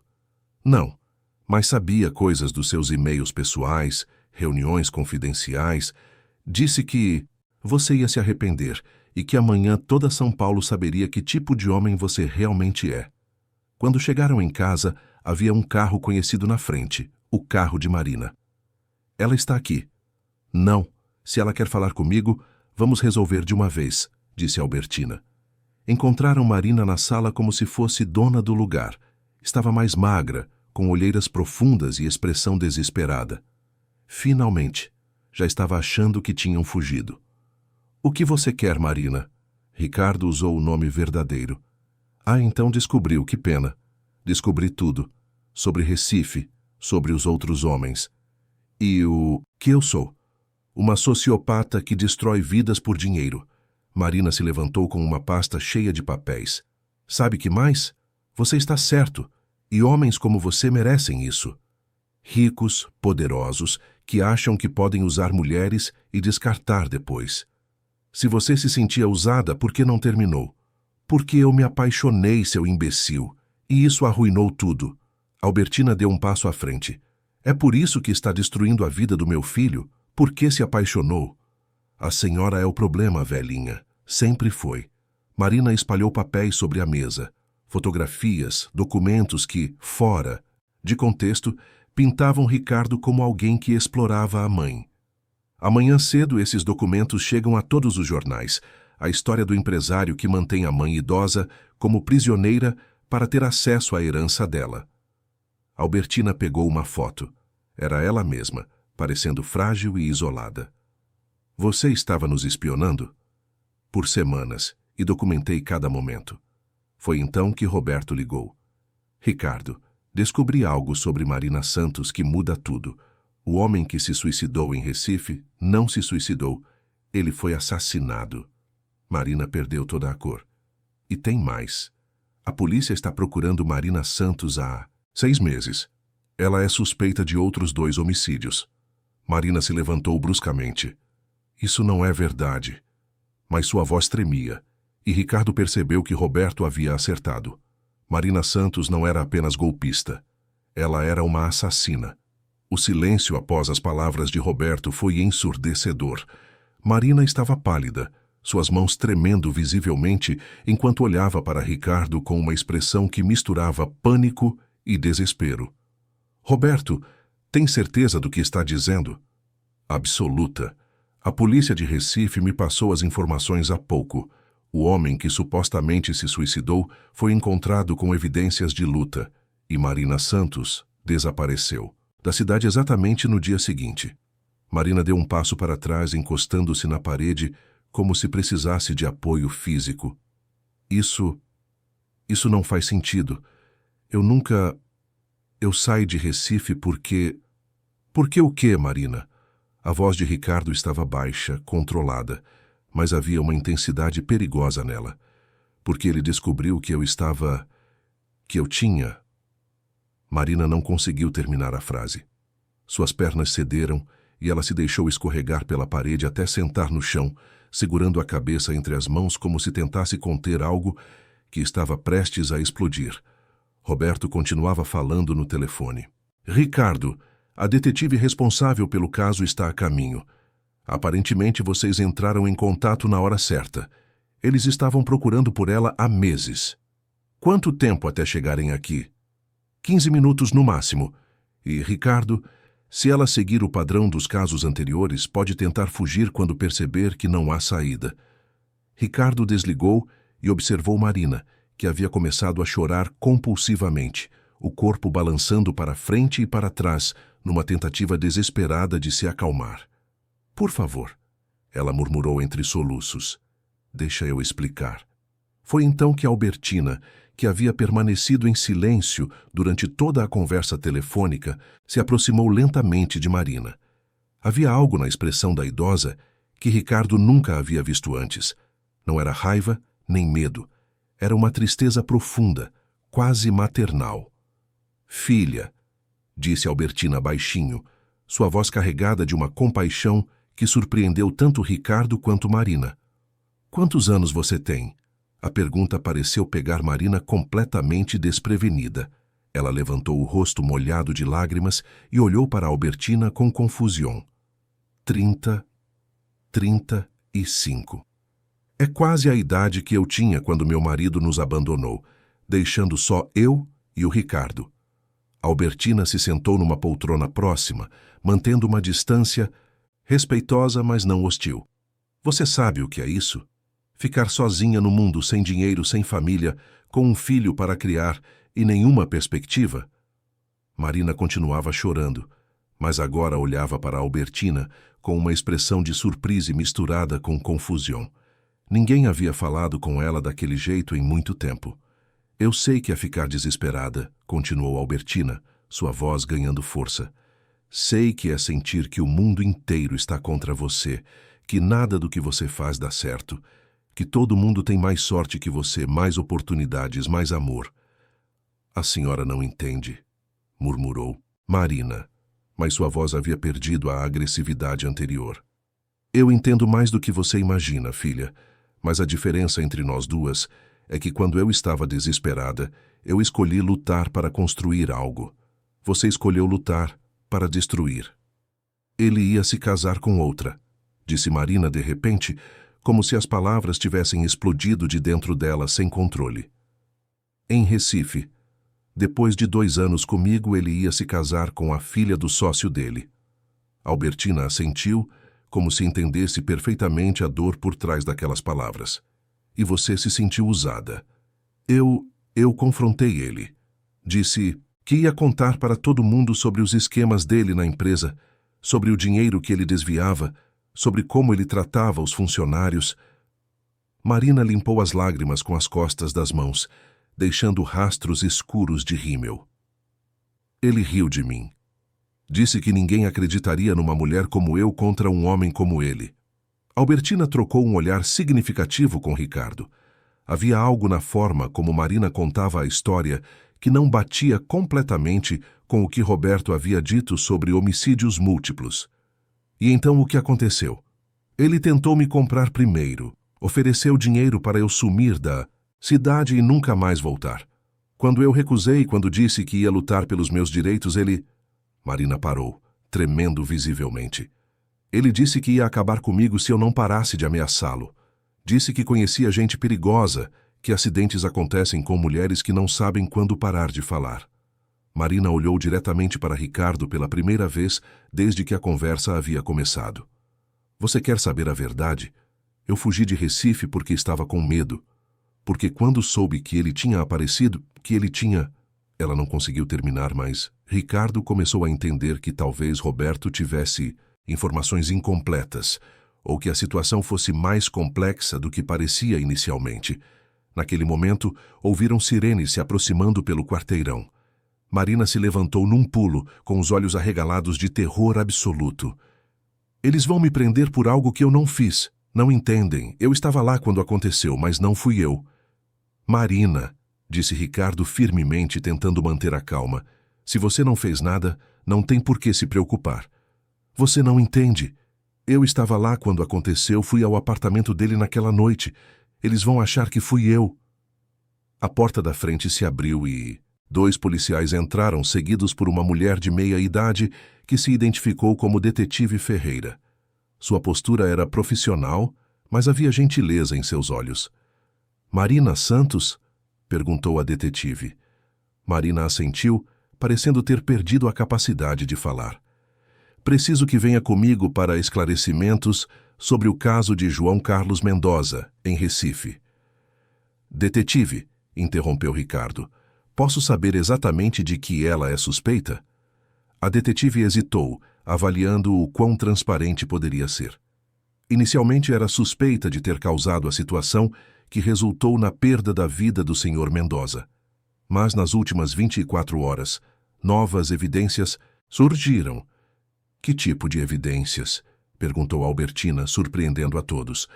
Não, mas sabia coisas dos seus e-mails pessoais, reuniões confidenciais. Disse que você ia se arrepender e que amanhã toda São Paulo saberia que tipo de homem você realmente é. Quando chegaram em casa, havia um carro conhecido na frente, o carro de Marina. Ela está aqui. Não, se ela quer falar comigo, vamos resolver de uma vez, disse Albertina. Encontraram Marina na sala como se fosse dona do lugar. Estava mais magra, com olheiras profundas e expressão desesperada. Finalmente, já estava achando que tinham fugido. O que você quer, Marina? Ricardo usou o nome verdadeiro. Ah, então descobriu, que pena. Descobri tudo. Sobre Recife, sobre os outros homens. E o que eu sou? Uma sociopata que destrói vidas por dinheiro. Marina se levantou com uma pasta cheia de papéis. Sabe que mais? Você está certo. E homens como você merecem isso. Ricos, poderosos, que acham que podem usar mulheres e descartar depois. Se você se sentia usada, por que não terminou? Porque eu me apaixonei, seu imbecil. E isso arruinou tudo. Albertina deu um passo à frente. É por isso que está destruindo a vida do meu filho? Por que se apaixonou? A senhora é o problema, velhinha. Sempre foi. Marina espalhou papéis sobre a mesa. Fotografias, documentos que, fora de contexto, pintavam Ricardo como alguém que explorava a mãe. Amanhã cedo, esses documentos chegam a todos os jornais. A história do empresário que mantém a mãe idosa como prisioneira para ter acesso à herança dela. Albertina pegou uma foto. Era ela mesma, parecendo frágil e isolada. Você estava nos espionando? Por semanas, e documentei cada momento. Foi então que Roberto ligou. Ricardo, descobri algo sobre Marina Santos que muda tudo. O homem que se suicidou em Recife não se suicidou. Ele foi assassinado. Marina perdeu toda a cor. E tem mais. A polícia está procurando Marina Santos há 6 meses. Ela é suspeita de outros 2 homicídios. Marina se levantou bruscamente. Isso não é verdade. Mas sua voz tremia, e Ricardo percebeu que Roberto havia acertado. Marina Santos não era apenas golpista. Ela era uma assassina. O silêncio após as palavras de Roberto foi ensurdecedor. Marina estava pálida, suas mãos tremendo visivelmente enquanto olhava para Ricardo com uma expressão que misturava pânico e desespero. Roberto, tem certeza do que está dizendo? Absoluta. A polícia de Recife me passou as informações há pouco. O homem que supostamente se suicidou foi encontrado com evidências de luta e Marina Santos desapareceu da cidade exatamente no dia seguinte. Marina deu um passo para trás, encostando-se na parede, como se precisasse de apoio físico. Isso não faz sentido. Eu saí de Recife porque... Por que o quê, Marina? A voz de Ricardo estava baixa, controlada, mas havia uma intensidade perigosa nela. Porque ele descobriu que eu tinha... Marina não conseguiu terminar a frase. Suas pernas cederam e ela se deixou escorregar pela parede até sentar no chão, segurando a cabeça entre as mãos como se tentasse conter algo que estava prestes a explodir. Roberto continuava falando no telefone. Ricardo, a detetive responsável pelo caso está a caminho. Aparentemente vocês entraram em contato na hora certa. Eles estavam procurando por ela há meses. Quanto tempo até chegarem aqui? 15 minutos no máximo. E, Ricardo, se ela seguir o padrão dos casos anteriores, pode tentar fugir quando perceber que não há saída. Ricardo desligou e observou Marina, que havia começado a chorar compulsivamente, o corpo balançando para frente e para trás, numa tentativa desesperada de se acalmar. Por favor, ela murmurou entre soluços. Deixa eu explicar. Foi então que Albertina, que havia permanecido em silêncio durante toda a conversa telefônica, se aproximou lentamente de Marina. Havia algo na expressão da idosa que Ricardo nunca havia visto antes. Não era raiva nem medo. Era uma tristeza profunda, quase maternal. Filha, disse Albertina baixinho, sua voz carregada de uma compaixão que surpreendeu tanto Ricardo quanto Marina. Quantos anos você tem? A pergunta pareceu pegar Marina completamente desprevenida. Ela levantou o rosto molhado de lágrimas e olhou para Albertina com confusão. 35. É quase a idade que eu tinha quando meu marido nos abandonou, deixando só eu e o Ricardo. Albertina se sentou numa poltrona próxima, mantendo uma distância respeitosa, mas não hostil. Você sabe o que é isso? Ficar sozinha no mundo, sem dinheiro, sem família, com um filho para criar e nenhuma perspectiva? Marina continuava chorando, mas agora olhava para Albertina com uma expressão de surpresa misturada com confusão. Ninguém havia falado com ela daquele jeito em muito tempo. Eu sei que é ficar desesperada, continuou Albertina, sua voz ganhando força. Sei que é sentir que o mundo inteiro está contra você, que nada do que você faz dá certo, que todo mundo tem mais sorte que você, mais oportunidades, mais amor. A senhora não entende, murmurou Marina, mas sua voz havia perdido a agressividade anterior. Eu entendo mais do que você imagina, filha, mas a diferença entre nós duas é que quando eu estava desesperada, eu escolhi lutar para construir algo. Você escolheu lutar para destruir. Ele ia se casar com outra, disse Marina de repente, como se as palavras tivessem explodido de dentro dela sem controle. Em Recife, depois de 2 anos comigo, ele ia se casar com a filha do sócio dele. Albertina assentiu, como se entendesse perfeitamente a dor por trás daquelas palavras. E você se sentiu usada. Eu confrontei ele. Disse que ia contar para todo mundo sobre os esquemas dele na empresa, sobre o dinheiro que ele desviava, sobre como ele tratava os funcionários. Marina limpou as lágrimas com as costas das mãos, deixando rastros escuros de rímel. Ele riu de mim. Disse que ninguém acreditaria numa mulher como eu contra um homem como ele. Albertina trocou um olhar significativo com Ricardo. Havia algo na forma como Marina contava a história que não batia completamente com o que Roberto havia dito sobre homicídios múltiplos. E então o que aconteceu? Ele tentou me comprar primeiro, ofereceu dinheiro para eu sumir da cidade e nunca mais voltar. Quando eu recusei, quando disse que ia lutar pelos meus direitos, ele... Marina parou, tremendo visivelmente. Ele disse que ia acabar comigo se eu não parasse de ameaçá-lo. Disse que conhecia gente perigosa, que acidentes acontecem com mulheres que não sabem quando parar de falar. Marina olhou diretamente para Ricardo pela primeira vez desde que a conversa havia começado. Você quer saber a verdade? Eu fugi de Recife porque estava com medo. Porque quando soube que ele tinha aparecido, que ele tinha... Ela não conseguiu terminar, mas Ricardo começou a entender que talvez Roberto tivesse informações incompletas, ou que a situação fosse mais complexa do que parecia inicialmente. Naquele momento, ouviram sirenes se aproximando pelo quarteirão. Marina se levantou num pulo, com os olhos arregalados de terror absoluto. Eles vão me prender por algo que eu não fiz. Não entendem. Eu estava lá quando aconteceu, mas não fui eu. Marina, disse Ricardo firmemente, tentando manter a calma. Se você não fez nada, não tem por que se preocupar. Você não entende. Eu estava lá quando aconteceu, fui ao apartamento dele naquela noite. Eles vão achar que fui eu. A porta da frente se abriu e 2 policiais entraram, seguidos por uma mulher de meia idade que se identificou como Detetive Ferreira. Sua postura era profissional, mas havia gentileza em seus olhos. Marina Santos? Perguntou a detetive. Marina assentiu, parecendo ter perdido a capacidade de falar. Preciso que venha comigo para esclarecimentos sobre o caso de João Carlos Mendoza, em Recife. Detetive, interrompeu Ricardo, posso saber exatamente de que ela é suspeita? A detetive hesitou, avaliando o quão transparente poderia ser. Inicialmente era suspeita de ter causado a situação que resultou na perda da vida do Sr. Mendoza. Mas nas últimas 24 horas, novas evidências surgiram. Que tipo de evidências? Perguntou Albertina, surpreendendo a todos.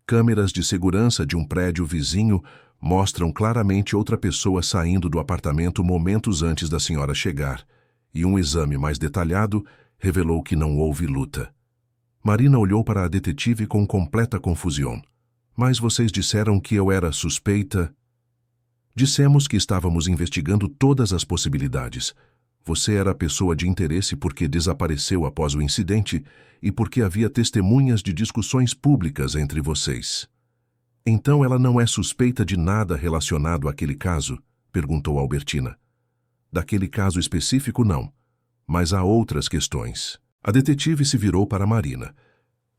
Câmeras de segurança de um prédio vizinho mostram claramente outra pessoa saindo do apartamento momentos antes da senhora chegar, e um exame mais detalhado revelou que não houve luta. Marina olhou para a detetive com completa confusão. Mas vocês disseram que eu era suspeita? Dissemos que estávamos investigando todas as possibilidades. Você era pessoa de interesse porque desapareceu após o incidente e porque havia testemunhas de discussões públicas entre vocês. Então ela não é suspeita de nada relacionado àquele caso? Perguntou Albertina. Daquele caso específico, não. Mas há outras questões. A detetive se virou para Marina.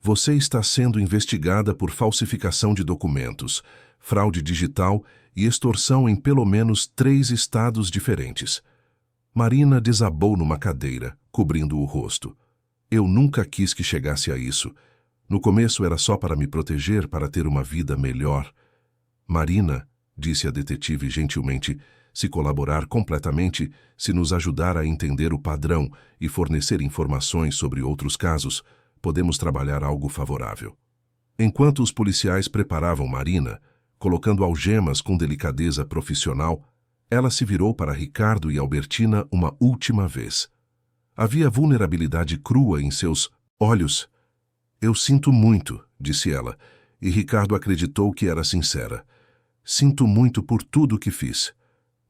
Você está sendo investigada por falsificação de documentos, fraude digital e extorsão em pelo menos 3 estados diferentes. Marina desabou numa cadeira, cobrindo o rosto. Eu nunca quis que chegasse a isso. No começo era só para me proteger, para ter uma vida melhor. Marina, disse a detetive gentilmente, se colaborar completamente, se nos ajudar a entender o padrão e fornecer informações sobre outros casos, podemos trabalhar algo favorável. Enquanto os policiais preparavam Marina, colocando algemas com delicadeza profissional, ela se virou para Ricardo e Albertina uma última vez. Havia vulnerabilidade crua em seus olhos. Eu sinto muito, disse ela, e Ricardo acreditou que era sincera. Sinto muito por tudo que fiz.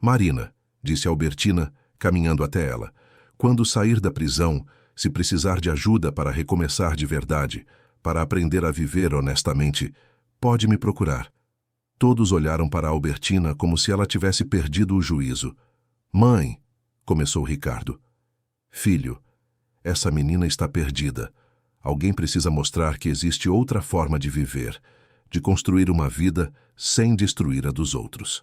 Marina, disse Albertina, caminhando até ela, quando sair da prisão, se precisar de ajuda para recomeçar de verdade, para aprender a viver honestamente, pode me procurar. Todos olharam para Albertina como se ela tivesse perdido o juízo. Mãe, começou Ricardo. Filho, essa menina está perdida. Alguém precisa mostrar que existe outra forma de viver, de construir uma vida sem destruir a dos outros.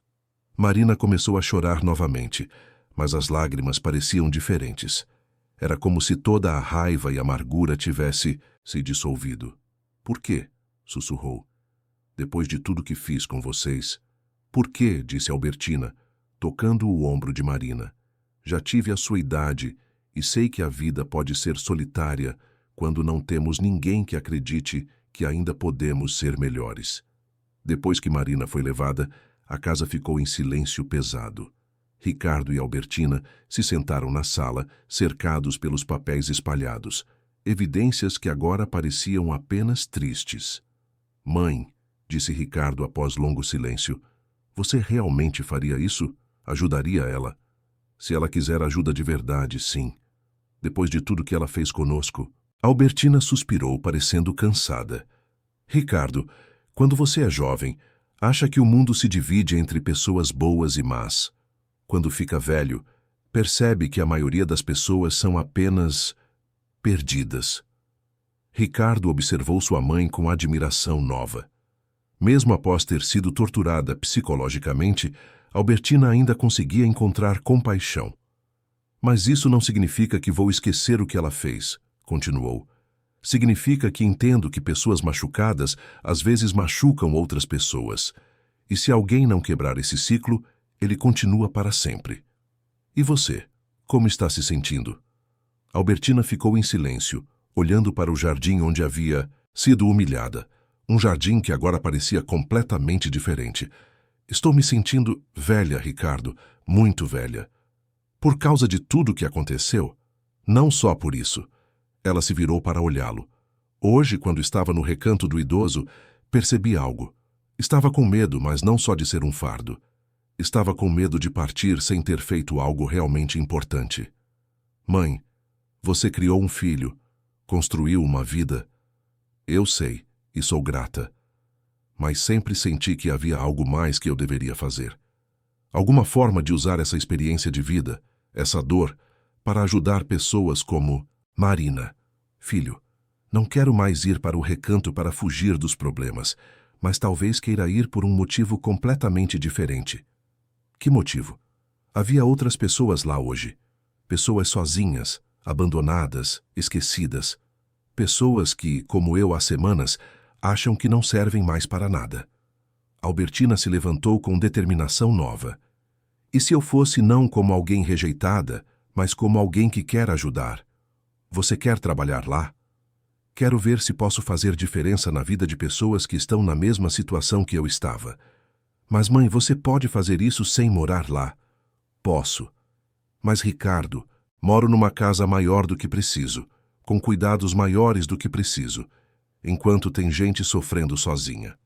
Marina começou a chorar novamente, mas as lágrimas pareciam diferentes. Era como se toda a raiva e amargura tivesse se dissolvido. Por quê? Sussurrou. Depois de tudo que fiz com vocês. Por quê? Disse Albertina, tocando o ombro de Marina. Já tive a sua idade e sei que a vida pode ser solitária quando não temos ninguém que acredite que ainda podemos ser melhores. Depois que Marina foi levada, a casa ficou em silêncio pesado. Ricardo e Albertina se sentaram na sala, cercados pelos papéis espalhados, evidências que agora pareciam apenas tristes. Mãe, disse Ricardo após longo silêncio, você realmente faria isso? Ajudaria ela? Se ela quiser ajuda de verdade, sim. Depois de tudo que ela fez conosco. Albertina suspirou, parecendo cansada. Ricardo, quando você é jovem, acha que o mundo se divide entre pessoas boas e más. Quando fica velho, percebe que a maioria das pessoas são apenas perdidas. Ricardo observou sua mãe com admiração nova. Mesmo após ter sido torturada psicologicamente, Albertina ainda conseguia encontrar compaixão. Mas isso não significa que vou esquecer o que ela fez, continuou. Significa que entendo que pessoas machucadas às vezes machucam outras pessoas. E se alguém não quebrar esse ciclo, ele continua para sempre. E você, como está se sentindo? Albertina ficou em silêncio, olhando para o jardim onde havia sido humilhada. Um jardim que agora parecia completamente diferente. Estou me sentindo velha, Ricardo, muito velha. Por causa de tudo que aconteceu? Não só por isso. Ela se virou para olhá-lo. Hoje, quando estava no recanto do idoso, percebi algo. Estava com medo, mas não só de ser um fardo. Estava com medo de partir sem ter feito algo realmente importante. Mãe, você criou um filho, construiu uma vida. Eu sei, e sou grata. Mas sempre senti que havia algo mais que eu deveria fazer. Alguma forma de usar essa experiência de vida, essa dor, para ajudar pessoas como Marina. Filho, não quero mais ir para o recanto para fugir dos problemas, mas talvez queira ir por um motivo completamente diferente. Que motivo? Havia outras pessoas lá hoje. Pessoas sozinhas, abandonadas, esquecidas. Pessoas que, como eu há semanas, acham que não servem mais para nada. Albertina se levantou com determinação nova. E se eu fosse não como alguém rejeitada, mas como alguém que quer ajudar? Você quer trabalhar lá? Quero ver se posso fazer diferença na vida de pessoas que estão na mesma situação que eu estava. Mas, mãe, você pode fazer isso sem morar lá? Posso. Mas, Ricardo, moro numa casa maior do que preciso, com cuidados maiores do que preciso, enquanto tem gente sofrendo sozinha.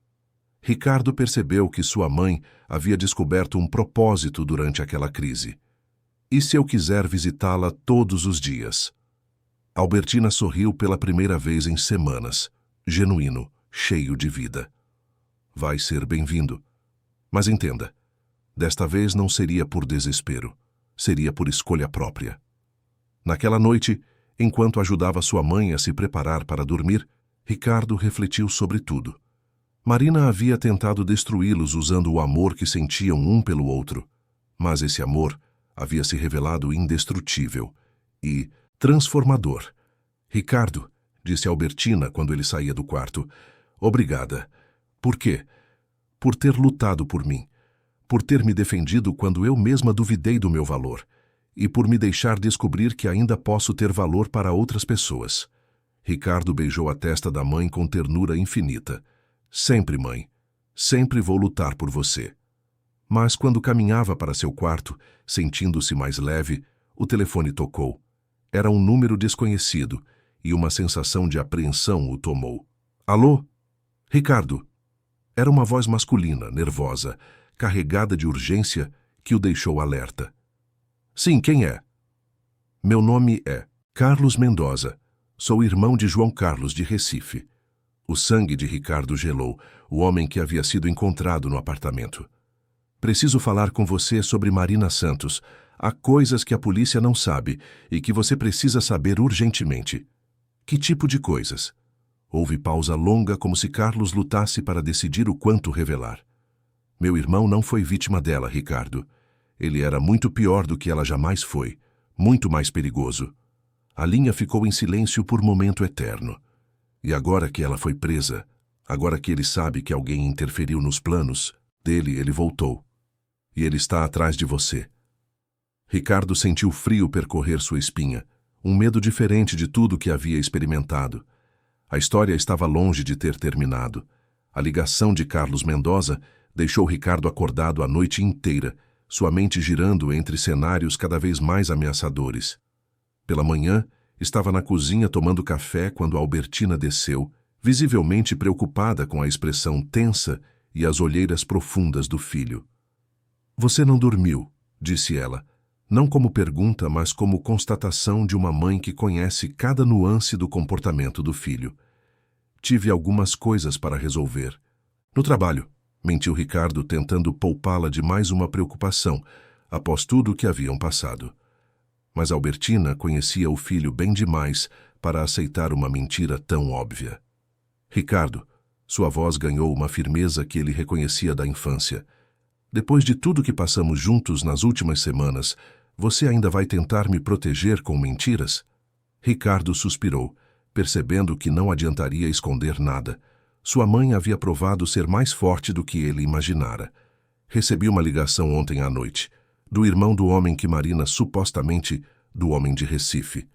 Ricardo percebeu que sua mãe havia descoberto um propósito durante aquela crise. E se eu quiser visitá-la todos os dias? Albertina sorriu pela primeira vez em semanas, genuíno, cheio de vida. Vai ser bem-vindo. Mas entenda, desta vez não seria por desespero, seria por escolha própria. Naquela noite, enquanto ajudava sua mãe a se preparar para dormir, Ricardo refletiu sobre tudo. Marina havia tentado destruí-los usando o amor que sentiam um pelo outro, mas esse amor havia se revelado indestrutível e transformador. Ricardo, disse Albertina quando ele saía do quarto, obrigada. Por quê? Por ter lutado por mim, por ter me defendido quando eu mesma duvidei do meu valor, e por me deixar descobrir que ainda posso ter valor para outras pessoas. Ricardo beijou a testa da mãe com ternura infinita. Sempre, mãe. Sempre vou lutar por você. Mas quando caminhava para seu quarto, sentindo-se mais leve, o telefone tocou. Era um número desconhecido, e uma sensação de apreensão o tomou. Alô? Ricardo. Era uma voz masculina, nervosa, carregada de urgência, que o deixou alerta. Sim, quem é? Meu nome é Carlos Mendoza. Sou irmão de João Carlos de Recife. O sangue de Ricardo gelou, o homem que havia sido encontrado no apartamento. Preciso falar com você sobre Marina Santos. Há coisas que a polícia não sabe e que você precisa saber urgentemente. Que tipo de coisas? Houve pausa longa, como se Carlos lutasse para decidir o quanto revelar. Meu irmão não foi vítima dela, Ricardo. Ele era muito pior do que ela jamais foi, muito mais perigoso. A linha ficou em silêncio por momento eterno. E agora que ela foi presa, agora que ele sabe que alguém interferiu nos planos dele, ele voltou. E ele está atrás de você. Ricardo sentiu frio percorrer sua espinha, um medo diferente de tudo que havia experimentado. A história estava longe de ter terminado. A ligação de Carlos Mendoza deixou Ricardo acordado a noite inteira, sua mente girando entre cenários cada vez mais ameaçadores. Pela manhã, Estava na cozinha tomando café quando Albertina desceu, visivelmente preocupada com a expressão tensa e as olheiras profundas do filho. "Você não dormiu", disse ela, não como pergunta, mas como constatação de uma mãe que conhece cada nuance do comportamento do filho. "Tive algumas coisas para resolver." "No trabalho", mentiu Ricardo, tentando poupá-la de mais uma preocupação, após tudo o que haviam passado. Mas Albertina conhecia o filho bem demais para aceitar uma mentira tão óbvia. "Ricardo", sua voz ganhou uma firmeza que ele reconhecia da infância. "Depois de tudo que passamos juntos nas últimas semanas, você ainda vai tentar me proteger com mentiras?" Ricardo suspirou, percebendo que não adiantaria esconder nada. Sua mãe havia provado ser mais forte do que ele imaginara. "Recebi uma ligação ontem à noite, do irmão do homem que Marina supostamente, do homem de Recife."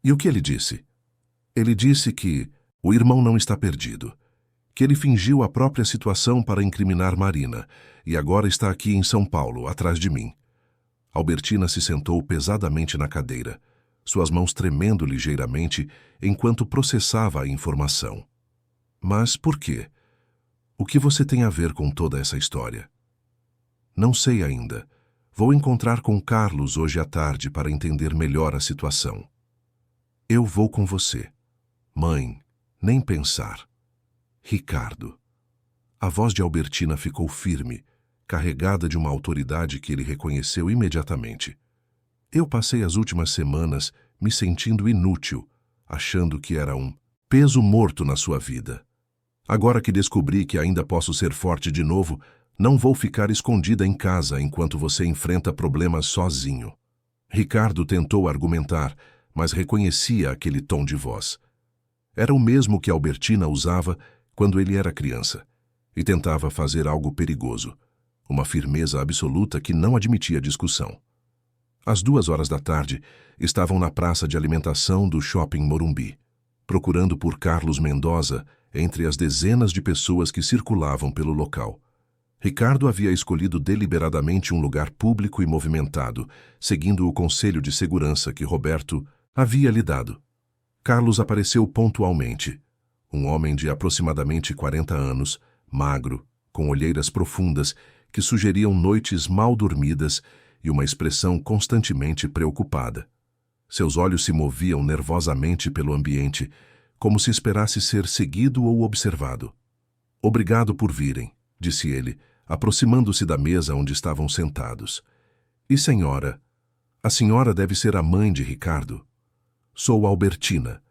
"E o que ele disse?" "Ele disse que o irmão não está perdido, que ele fingiu a própria situação para incriminar Marina, e agora está aqui em São Paulo, atrás de mim." Albertina se sentou pesadamente na cadeira, suas mãos tremendo ligeiramente enquanto processava a informação. "Mas por quê? O que você tem a ver com toda essa história?" "Não sei ainda. Vou encontrar com Carlos hoje à tarde para entender melhor a situação." "Eu vou com você." "Mãe, nem pensar." "Ricardo." A voz de Albertina ficou firme, carregada de uma autoridade que ele reconheceu imediatamente. "Eu passei as últimas semanas me sentindo inútil, achando que era um peso morto na sua vida. Agora que descobri que ainda posso ser forte de novo, não vou ficar escondida em casa enquanto você enfrenta problemas sozinho." Ricardo tentou argumentar, mas reconhecia aquele tom de voz. Era o mesmo que Albertina usava quando ele era criança, e tentava fazer algo perigoso, uma firmeza absoluta que não admitia discussão. Às 2 horas da tarde, estavam na praça de alimentação do Shopping Morumbi, procurando por Carlos Mendoza entre as dezenas de pessoas que circulavam pelo local. Ricardo havia escolhido deliberadamente um lugar público e movimentado, seguindo o conselho de segurança que Roberto havia lhe dado. Carlos apareceu pontualmente. Um homem de aproximadamente 40 anos, magro, com olheiras profundas que sugeriam noites mal dormidas e uma expressão constantemente preocupada. Seus olhos se moviam nervosamente pelo ambiente, como se esperasse ser seguido ou observado. "Obrigado por virem", disse ele, aproximando-se da mesa onde estavam sentados. "E senhora? A senhora deve ser a mãe de Ricardo." "Sou Albertina.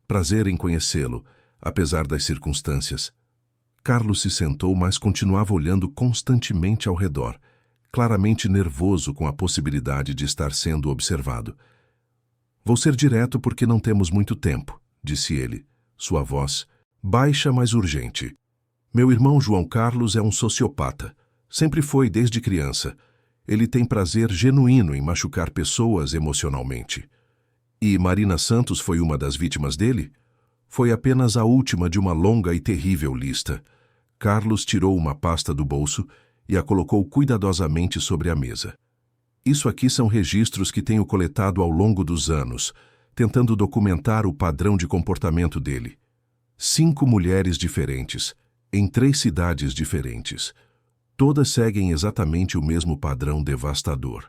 Prazer em conhecê-lo, apesar das circunstâncias." Carlos se sentou, mas continuava olhando constantemente ao redor, claramente nervoso com a possibilidade de estar sendo observado. "Vou ser direto porque não temos muito tempo", disse ele, sua voz baixa, mas urgente. "Meu irmão João Carlos é um sociopata. Sempre foi desde criança. Ele tem prazer genuíno em machucar pessoas emocionalmente. E Marina Santos foi uma das vítimas dele? Foi apenas a última de uma longa e terrível lista." Carlos tirou uma pasta do bolso e a colocou cuidadosamente sobre a mesa. "Isso aqui são registros que tenho coletado ao longo dos anos, tentando documentar o padrão de comportamento dele. 5 mulheres diferentes, em 3 cidades diferentes. Todas seguem exatamente o mesmo padrão devastador."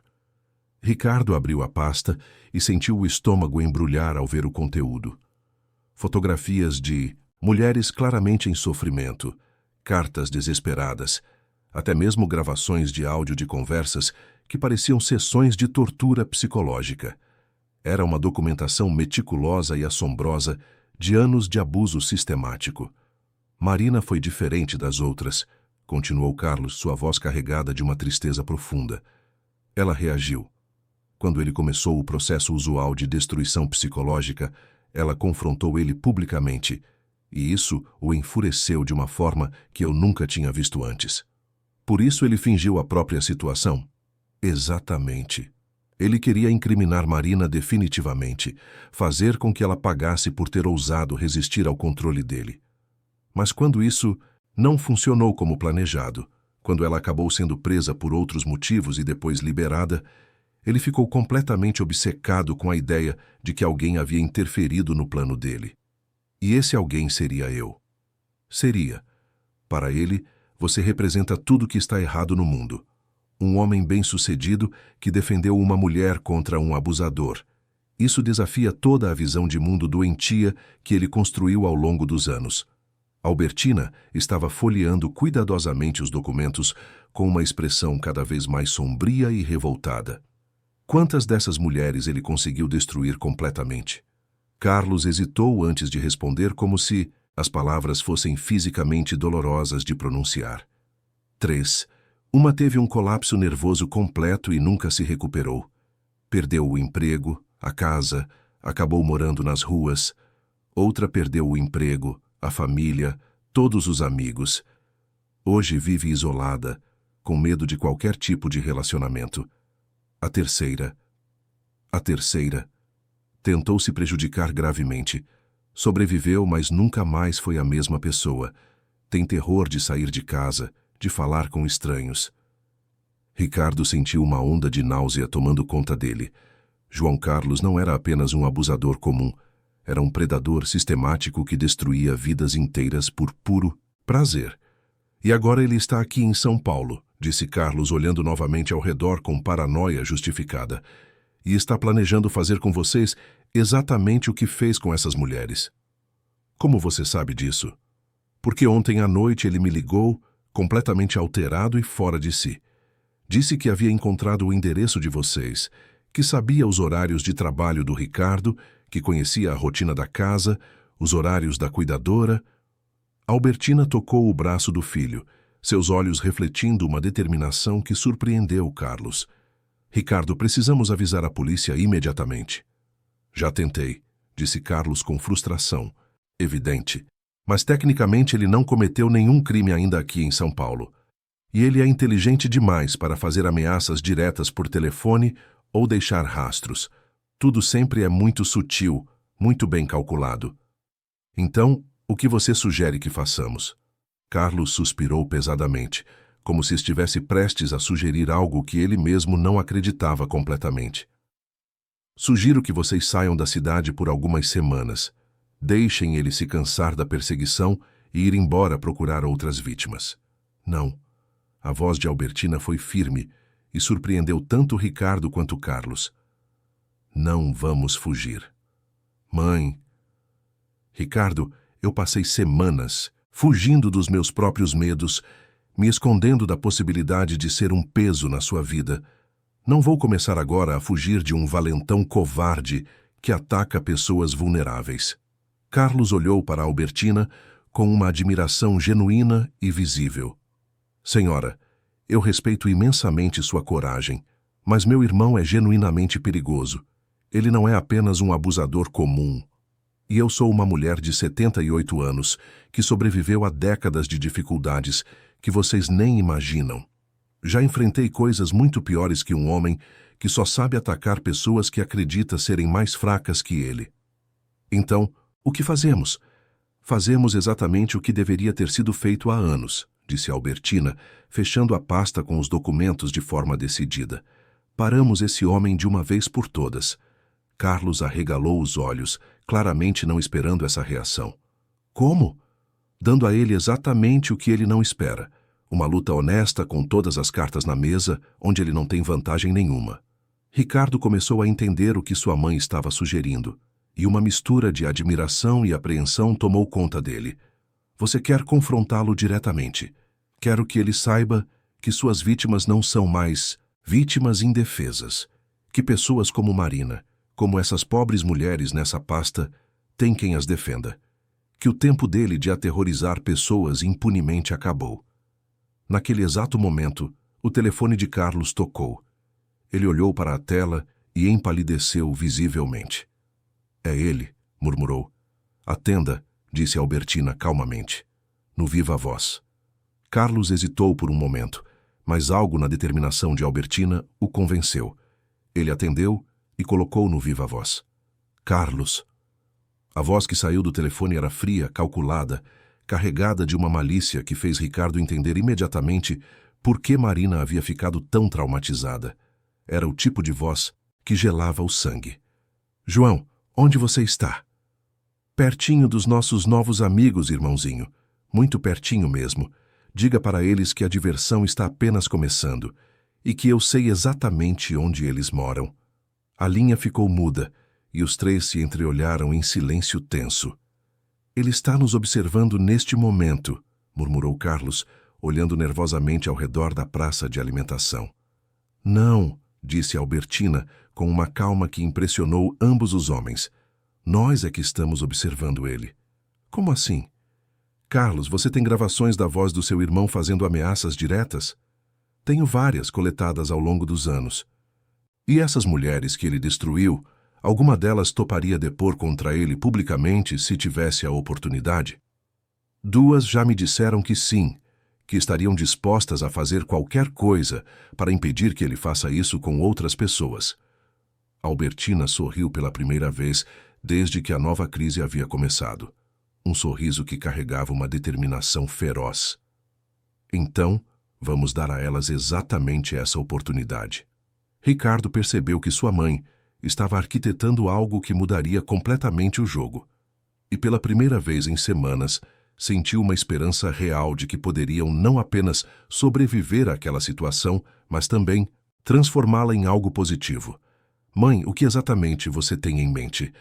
Ricardo abriu a pasta e sentiu o estômago embrulhar ao ver o conteúdo. Fotografias de mulheres claramente em sofrimento, cartas desesperadas, até mesmo gravações de áudio de conversas que pareciam sessões de tortura psicológica. Era uma documentação meticulosa e assombrosa de anos de abuso sistemático. "Marina foi diferente das outras", continuou Carlos, sua voz carregada de uma tristeza profunda. "Ela reagiu. Quando ele começou o processo usual de destruição psicológica, ela confrontou ele publicamente, e isso o enfureceu de uma forma que eu nunca tinha visto antes." "Por isso ele fingiu a própria situação?" "Exatamente. Ele queria incriminar Marina definitivamente, fazer com que ela pagasse por ter ousado resistir ao controle dele. Mas quando isso não funcionou como planejado, quando ela acabou sendo presa por outros motivos e depois liberada, Ele ficou completamente obcecado com a ideia de que alguém havia interferido no plano dele. E esse alguém seria eu. Seria. Para ele, você representa tudo que está errado no mundo. Um homem bem-sucedido que defendeu uma mulher contra um abusador. Isso desafia toda a visão de mundo doentia que ele construiu ao longo dos anos. Albertina estava folheando cuidadosamente os documentos com uma expressão cada vez mais sombria e revoltada. Quantas dessas mulheres ele conseguiu destruir completamente? Carlos hesitou antes de responder, como se as palavras fossem fisicamente dolorosas de pronunciar. 3. Uma teve um colapso nervoso completo e nunca se recuperou. Perdeu o emprego, a casa, acabou morando nas ruas. Outra perdeu o emprego, a família, todos os amigos. Hoje vive isolada, com medo de qualquer tipo de relacionamento. A terceira tentou se prejudicar gravemente. Sobreviveu, mas nunca mais foi a mesma pessoa. Tem terror de sair de casa, de falar com estranhos. Ricardo sentiu uma onda de náusea tomando conta dele. João Carlos não era apenas um abusador comum. Era um predador sistemático que destruía vidas inteiras por puro prazer. E agora ele está aqui em São Paulo, disse Carlos, olhando novamente ao redor com paranoia justificada. E está planejando fazer com vocês exatamente o que fez com essas mulheres. Como você sabe disso? Porque ontem à noite ele me ligou, completamente alterado e fora de si. Disse que havia encontrado o endereço de vocês, que sabia os horários de trabalho do Ricardo, que conhecia a rotina da casa, os horários da cuidadora. Albertina tocou o braço do filho, seus olhos refletindo uma determinação que surpreendeu Carlos. Ricardo, precisamos avisar a polícia imediatamente. Já tentei, disse Carlos com frustração, evidente. Mas tecnicamente ele não cometeu nenhum crime ainda aqui em São Paulo. E ele é inteligente demais para fazer ameaças diretas por telefone ou deixar rastros. Tudo sempre é muito sutil, muito bem calculado. Então, o que você sugere que façamos? Carlos suspirou pesadamente, como se estivesse prestes a sugerir algo que ele mesmo não acreditava completamente. Sugiro que vocês saiam da cidade por algumas semanas. Deixem ele se cansar da perseguição e ir embora procurar outras vítimas. Não. A voz de Albertina foi firme e surpreendeu tanto Ricardo quanto Carlos. Não vamos fugir. Mãe. Ricardo, eu passei semanas fugindo dos meus próprios medos, me escondendo da possibilidade de ser um peso na sua vida. Não vou começar agora a fugir de um valentão covarde que ataca pessoas vulneráveis. Carlos olhou para Albertina com uma admiração genuína e visível. Senhora, eu respeito imensamente sua coragem, mas meu irmão é genuinamente perigoso. Ele não é apenas um abusador comum. E eu sou uma mulher de 78 anos que sobreviveu a décadas de dificuldades que vocês nem imaginam. Já enfrentei coisas muito piores que um homem que só sabe atacar pessoas que acredita serem mais fracas que ele. Então, o que fazemos? Fazemos exatamente o que deveria ter sido feito há anos, disse Albertina, fechando a pasta com os documentos de forma decidida. Paramos esse homem de uma vez por todas. Carlos arregalou os olhos, claramente não esperando essa reação. Como? Dando a ele exatamente o que ele não espera. Uma luta honesta com todas as cartas na mesa, onde ele não tem vantagem nenhuma. Ricardo começou a entender o que sua mãe estava sugerindo, e uma mistura de admiração e apreensão tomou conta dele. Você quer confrontá-lo diretamente. Quero que ele saiba que suas vítimas não são mais vítimas indefesas, que pessoas como Marina, como essas pobres mulheres nessa pasta, têm quem as defenda. Que o tempo dele de aterrorizar pessoas impunemente acabou. Naquele exato momento, o telefone de Carlos tocou. Ele olhou para a tela e empalideceu visivelmente. É ele, murmurou. Atenda, disse Albertina calmamente, no viva voz. Carlos hesitou por um momento, mas algo na determinação de Albertina o convenceu. Ele atendeu e colocou no viva voz. Carlos. A voz que saiu do telefone era fria, calculada, carregada de uma malícia que fez Ricardo entender imediatamente por que Marina havia ficado tão traumatizada. Era o tipo de voz que gelava o sangue. João, onde você está? Pertinho dos nossos novos amigos, irmãozinho. Muito pertinho mesmo. Diga para eles que a diversão está apenas começando e que eu sei exatamente onde eles moram. A linha ficou muda e os três se entreolharam em silêncio tenso. Ele está nos observando neste momento, murmurou Carlos, olhando nervosamente ao redor da praça de alimentação. Não, disse Albertina, com uma calma que impressionou ambos os homens. Nós é que estamos observando ele. Como assim? Carlos, você tem gravações da voz do seu irmão fazendo ameaças diretas? Tenho várias coletadas ao longo dos anos. E essas mulheres que ele destruiu, alguma delas toparia depor contra ele publicamente se tivesse a oportunidade? 2 já me disseram que sim, que estariam dispostas a fazer qualquer coisa para impedir que ele faça isso com outras pessoas. Albertina sorriu pela primeira vez desde que a nova crise havia começado. Um sorriso que carregava uma determinação feroz. Então, vamos dar a elas exatamente essa oportunidade. Ricardo percebeu que sua mãe estava arquitetando algo que mudaria completamente o jogo. E pela primeira vez em semanas, sentiu uma esperança real de que poderiam não apenas sobreviver àquela situação, mas também transformá-la em algo positivo. Mãe, o que exatamente você tem em mente?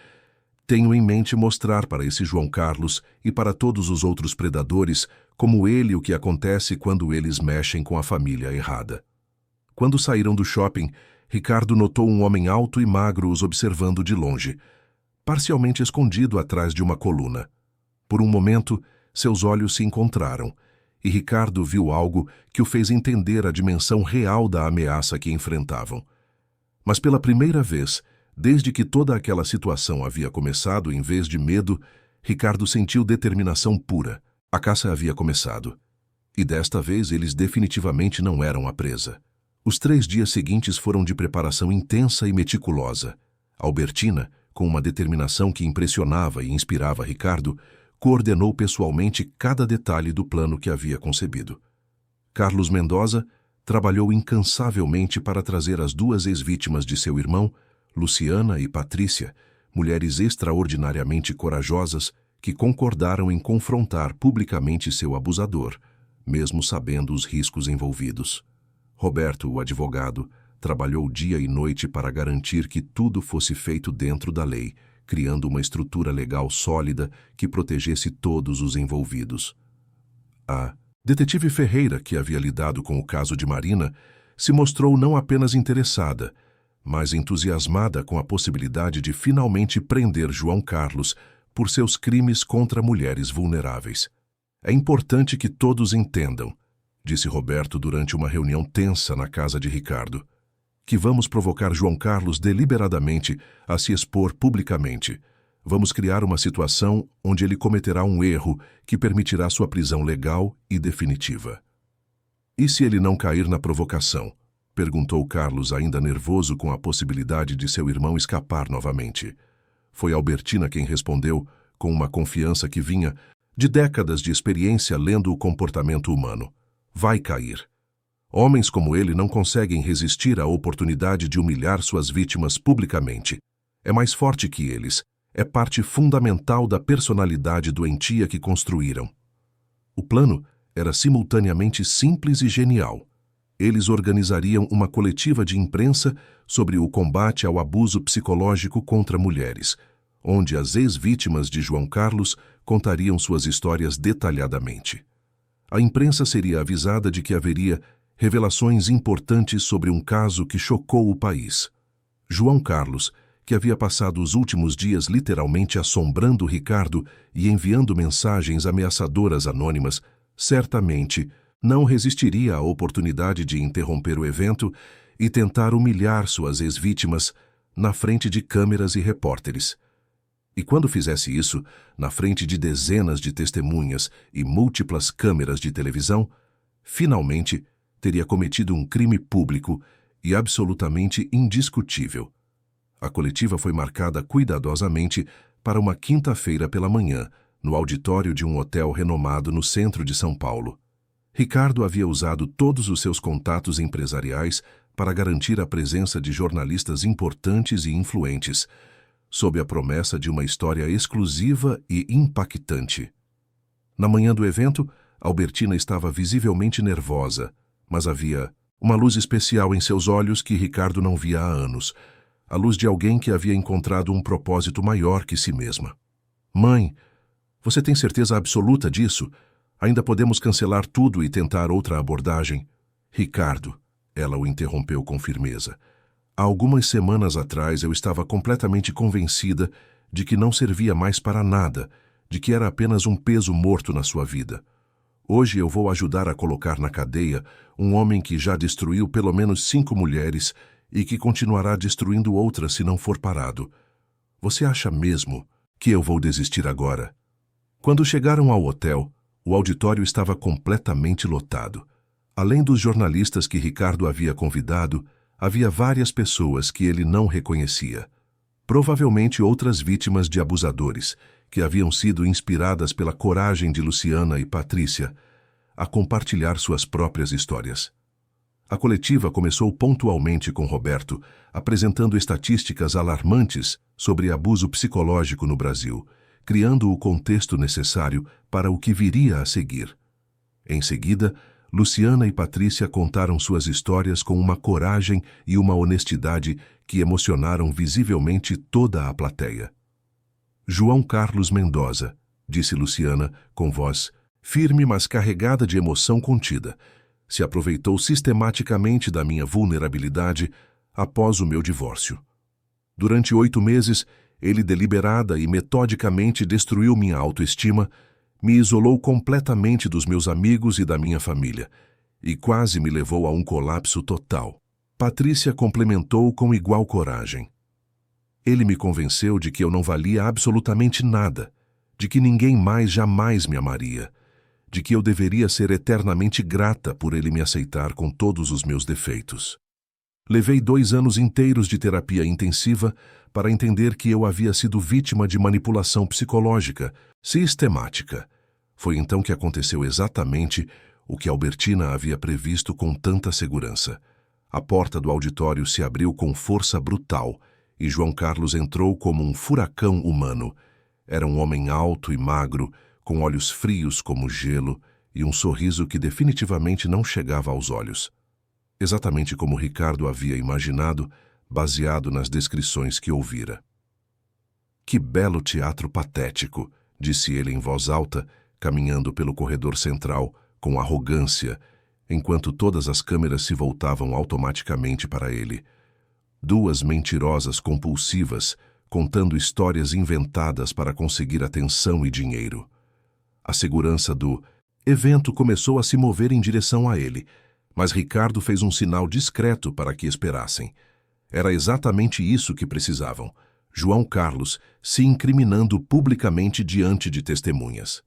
Tenho em mente mostrar para esse João Carlos e para todos os outros predadores como ele o que acontece quando eles mexem com a família errada. Quando saíram do shopping, Ricardo notou um homem alto e magro os observando de longe, parcialmente escondido atrás de uma coluna. Por um momento, seus olhos se encontraram, e Ricardo viu algo que o fez entender a dimensão real da ameaça que enfrentavam. Mas pela primeira vez, desde que toda aquela situação havia começado, em vez de medo, Ricardo sentiu determinação pura. A caça havia começado. E desta vez eles definitivamente não eram a presa. Os 3 dias seguintes foram de preparação intensa e meticulosa. Albertina, com uma determinação que impressionava e inspirava Ricardo, coordenou pessoalmente cada detalhe do plano que havia concebido. Carlos Mendoza trabalhou incansavelmente para trazer as 2 ex-vítimas de seu irmão, Luciana e Patrícia, mulheres extraordinariamente corajosas que concordaram em confrontar publicamente seu abusador, mesmo sabendo os riscos envolvidos. Roberto, o advogado, trabalhou dia e noite para garantir que tudo fosse feito dentro da lei, criando uma estrutura legal sólida que protegesse todos os envolvidos. A detetive Ferreira, que havia lidado com o caso de Marina, se mostrou não apenas interessada, mas entusiasmada com a possibilidade de finalmente prender João Carlos por seus crimes contra mulheres vulneráveis. É importante que todos entendam, disse Roberto durante uma reunião tensa na casa de Ricardo, que vamos provocar João Carlos deliberadamente a se expor publicamente. Vamos criar uma situação onde ele cometerá um erro que permitirá sua prisão legal e definitiva. E se ele não cair na provocação? Perguntou Carlos, ainda nervoso com a possibilidade de seu irmão escapar novamente. Foi Albertina quem respondeu, com uma confiança que vinha de décadas de experiência lendo o comportamento humano. Vai cair. Homens como ele não conseguem resistir à oportunidade de humilhar suas vítimas publicamente. É mais forte que eles. É parte fundamental da personalidade doentia que construíram. O plano era simultaneamente simples e genial. Eles organizariam uma coletiva de imprensa sobre o combate ao abuso psicológico contra mulheres, onde as ex-vítimas de João Carlos contariam suas histórias detalhadamente. A imprensa seria avisada de que haveria revelações importantes sobre um caso que chocou o país. João Carlos, que havia passado os últimos dias literalmente assombrando Ricardo e enviando mensagens ameaçadoras anônimas, certamente não resistiria à oportunidade de interromper o evento e tentar humilhar suas ex-vítimas na frente de câmeras e repórteres. E quando fizesse isso, na frente de dezenas de testemunhas e múltiplas câmeras de televisão, finalmente teria cometido um crime público e absolutamente indiscutível. A coletiva foi marcada cuidadosamente para uma quinta-feira pela manhã, no auditório de um hotel renomado no centro de São Paulo. Ricardo havia usado todos os seus contatos empresariais para garantir a presença de jornalistas importantes e influentes, sob a promessa de uma história exclusiva e impactante. Na manhã do evento, Albertina estava visivelmente nervosa, mas havia uma luz especial em seus olhos que Ricardo não via há anos, a luz de alguém que havia encontrado um propósito maior que si mesma. Mãe, você tem certeza absoluta disso? Ainda podemos cancelar tudo e tentar outra abordagem? Ricardo, ela o interrompeu com firmeza. Há algumas semanas atrás eu estava completamente convencida de que não servia mais para nada, de que era apenas um peso morto na sua vida. Hoje eu vou ajudar a colocar na cadeia um homem que já destruiu pelo menos 5 mulheres e que continuará destruindo outras se não for parado. Você acha mesmo que eu vou desistir agora? Quando chegaram ao hotel, o auditório estava completamente lotado. Além dos jornalistas que Ricardo havia convidado, havia várias pessoas que ele não reconhecia. Provavelmente outras vítimas de abusadores, que haviam sido inspiradas pela coragem de Luciana e Patrícia a compartilhar suas próprias histórias. A coletiva começou pontualmente com Roberto, apresentando estatísticas alarmantes sobre abuso psicológico no Brasil, criando o contexto necessário para o que viria a seguir. Em seguida, Luciana e Patrícia contaram suas histórias com uma coragem e uma honestidade que emocionaram visivelmente toda a plateia. João Carlos Mendoza, disse Luciana, com voz firme mas carregada de emoção contida, se aproveitou sistematicamente da minha vulnerabilidade após o meu divórcio. Durante 8 meses, ele deliberada e metodicamente destruiu minha autoestima, me isolou completamente dos meus amigos e da minha família, e quase me levou a um colapso total. Patrícia complementou com igual coragem. Ele me convenceu de que eu não valia absolutamente nada, de que ninguém mais jamais me amaria, de que eu deveria ser eternamente grata por ele me aceitar com todos os meus defeitos. Levei 2 anos inteiros de terapia intensiva para entender que eu havia sido vítima de manipulação psicológica, sistemática. Foi então que aconteceu exatamente o que Albertina havia previsto com tanta segurança. A porta do auditório se abriu com força brutal e João Carlos entrou como um furacão humano. Era um homem alto e magro, com olhos frios como gelo e um sorriso que definitivamente não chegava aos olhos. Exatamente como Ricardo havia imaginado, baseado nas descrições que ouvira. Que belo teatro patético, disse ele em voz alta, caminhando pelo corredor central, com arrogância, enquanto todas as câmeras se voltavam automaticamente para ele. 2 mentirosas compulsivas, contando histórias inventadas para conseguir atenção e dinheiro. A segurança do evento começou a se mover em direção a ele, mas Ricardo fez um sinal discreto para que esperassem. Era exatamente isso que precisavam. João Carlos se incriminando publicamente diante de testemunhas.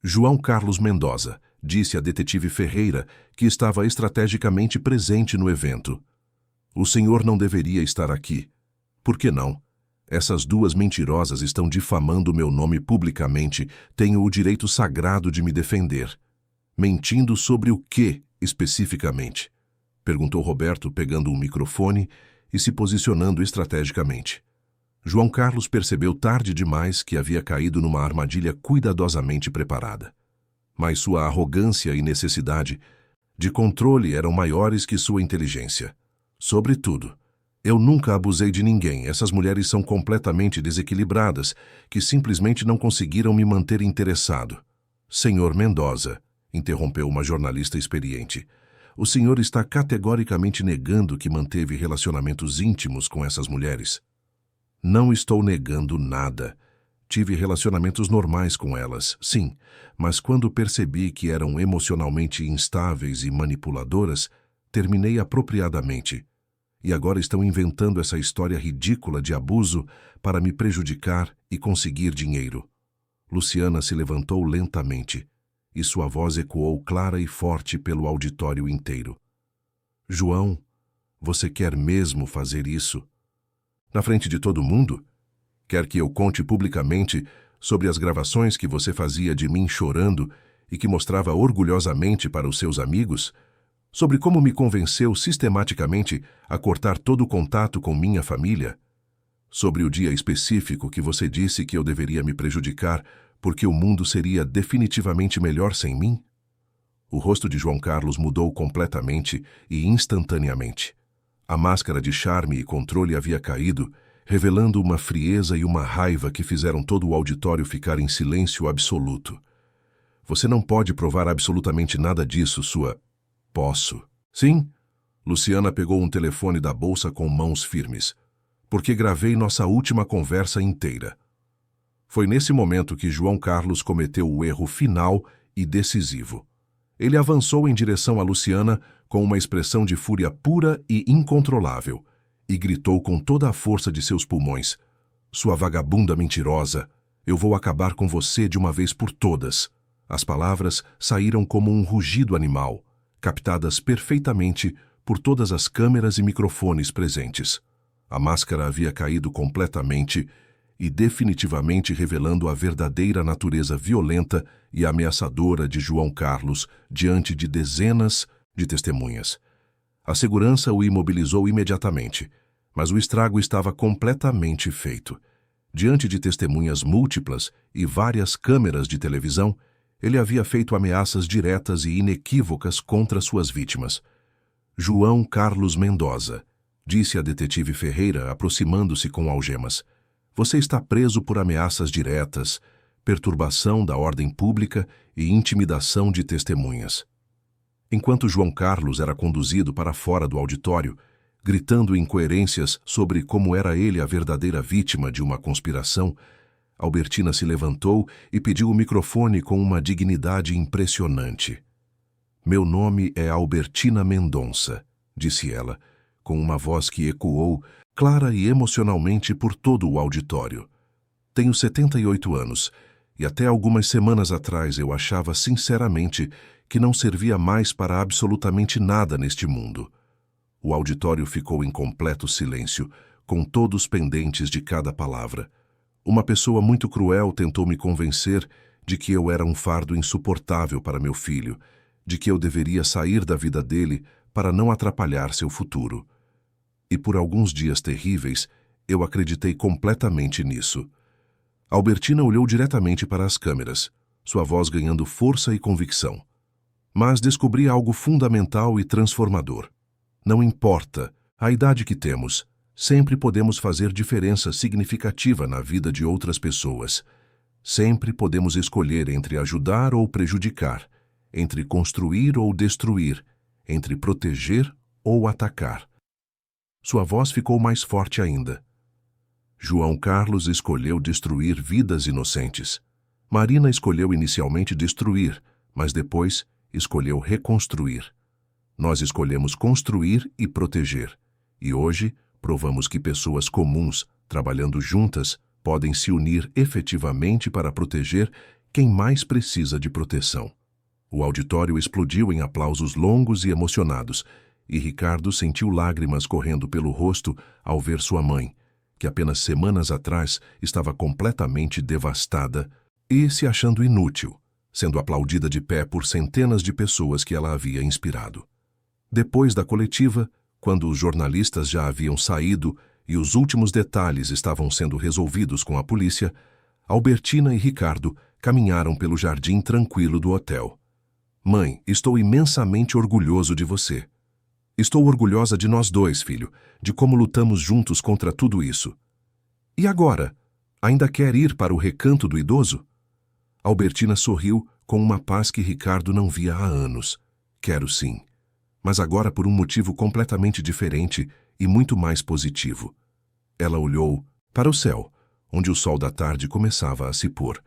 João Carlos Mendoza, disse a detetive Ferreira, que estava estrategicamente presente no evento. O senhor não deveria estar aqui. Por que não? Essas 2 mentirosas estão difamando meu nome publicamente. Tenho o direito sagrado de me defender. Mentindo sobre o quê, especificamente? Perguntou Roberto, pegando um microfone e se posicionando estrategicamente. João Carlos percebeu tarde demais que havia caído numa armadilha cuidadosamente preparada. Mas sua arrogância e necessidade de controle eram maiores que sua inteligência. Sobretudo, eu nunca abusei de ninguém. Essas mulheres são completamente desequilibradas, que simplesmente não conseguiram me manter interessado. Senhor Mendoza, interrompeu uma jornalista experiente, o senhor está categoricamente negando que manteve relacionamentos íntimos com essas mulheres. Não estou negando nada. Tive relacionamentos normais com elas, sim, mas quando percebi que eram emocionalmente instáveis e manipuladoras, terminei apropriadamente. E agora estão inventando essa história ridícula de abuso para me prejudicar e conseguir dinheiro. Luciana se levantou lentamente, e sua voz ecoou clara e forte pelo auditório inteiro. João, você quer mesmo fazer isso? Na frente de todo mundo? Quer que eu conte publicamente sobre as gravações que você fazia de mim chorando e que mostrava orgulhosamente para os seus amigos? Sobre como me convenceu sistematicamente a cortar todo o contato com minha família? Sobre o dia específico que você disse que eu deveria me prejudicar porque o mundo seria definitivamente melhor sem mim? O rosto de João Carlos mudou completamente e instantaneamente. A máscara de charme e controle havia caído, revelando uma frieza e uma raiva que fizeram todo o auditório ficar em silêncio absoluto. Você não pode provar absolutamente nada disso, sua... Posso. Sim? Luciana pegou um telefone da bolsa com mãos firmes. Porque gravei nossa última conversa inteira. Foi nesse momento que João Carlos cometeu o erro final e decisivo. Ele avançou em direção a Luciana com uma expressão de fúria pura e incontrolável e gritou com toda a força de seus pulmões: "Sua vagabunda mentirosa, eu vou acabar com você de uma vez por todas." As palavras saíram como um rugido animal, captadas perfeitamente por todas as câmeras e microfones presentes. A máscara havia caído completamente e definitivamente revelando a verdadeira natureza violenta e ameaçadora de João Carlos diante de dezenas de testemunhas. A segurança o imobilizou imediatamente, mas o estrago estava completamente feito. Diante de testemunhas múltiplas e várias câmeras de televisão, ele havia feito ameaças diretas e inequívocas contra suas vítimas. João Carlos Mendoza, disse a detetive Ferreira, aproximando-se com algemas. Você está preso por ameaças diretas, perturbação da ordem pública e intimidação de testemunhas. Enquanto João Carlos era conduzido para fora do auditório, gritando incoerências sobre como era ele a verdadeira vítima de uma conspiração, Albertina se levantou e pediu o microfone com uma dignidade impressionante. Meu nome é Albertina Mendonça, disse ela, com uma voz que ecoou, clara e emocionalmente por todo o auditório. Tenho 78 anos, e até algumas semanas atrás eu achava sinceramente que não servia mais para absolutamente nada neste mundo. O auditório ficou em completo silêncio, com todos pendentes de cada palavra. Uma pessoa muito cruel tentou me convencer de que eu era um fardo insuportável para meu filho, de que eu deveria sair da vida dele para não atrapalhar seu futuro. E por alguns dias terríveis, eu acreditei completamente nisso. Albertina olhou diretamente para as câmeras, sua voz ganhando força e convicção. Mas descobri algo fundamental e transformador. Não importa a idade que temos, sempre podemos fazer diferença significativa na vida de outras pessoas. Sempre podemos escolher entre ajudar ou prejudicar, entre construir ou destruir, entre proteger ou atacar. Sua voz ficou mais forte ainda. João Carlos escolheu destruir vidas inocentes. Marina escolheu inicialmente destruir, mas depois escolheu reconstruir. Nós escolhemos construir e proteger. E hoje provamos que pessoas comuns, trabalhando juntas, podem se unir efetivamente para proteger quem mais precisa de proteção. O auditório explodiu em aplausos longos e emocionados, e Ricardo sentiu lágrimas correndo pelo rosto ao ver sua mãe, que apenas semanas atrás estava completamente devastada e se achando inútil, sendo aplaudida de pé por centenas de pessoas que ela havia inspirado. Depois da coletiva, quando os jornalistas já haviam saído e os últimos detalhes estavam sendo resolvidos com a polícia, Albertina e Ricardo caminharam pelo jardim tranquilo do hotel. Mãe, estou imensamente orgulhoso de você. Estou orgulhosa de nós dois, filho, de como lutamos juntos contra tudo isso. E agora? Ainda quer ir para o recanto do idoso? Albertina sorriu com uma paz que Ricardo não via há anos. Quero sim. Mas agora por um motivo completamente diferente e muito mais positivo. Ela olhou para o céu, onde o sol da tarde começava a se pôr.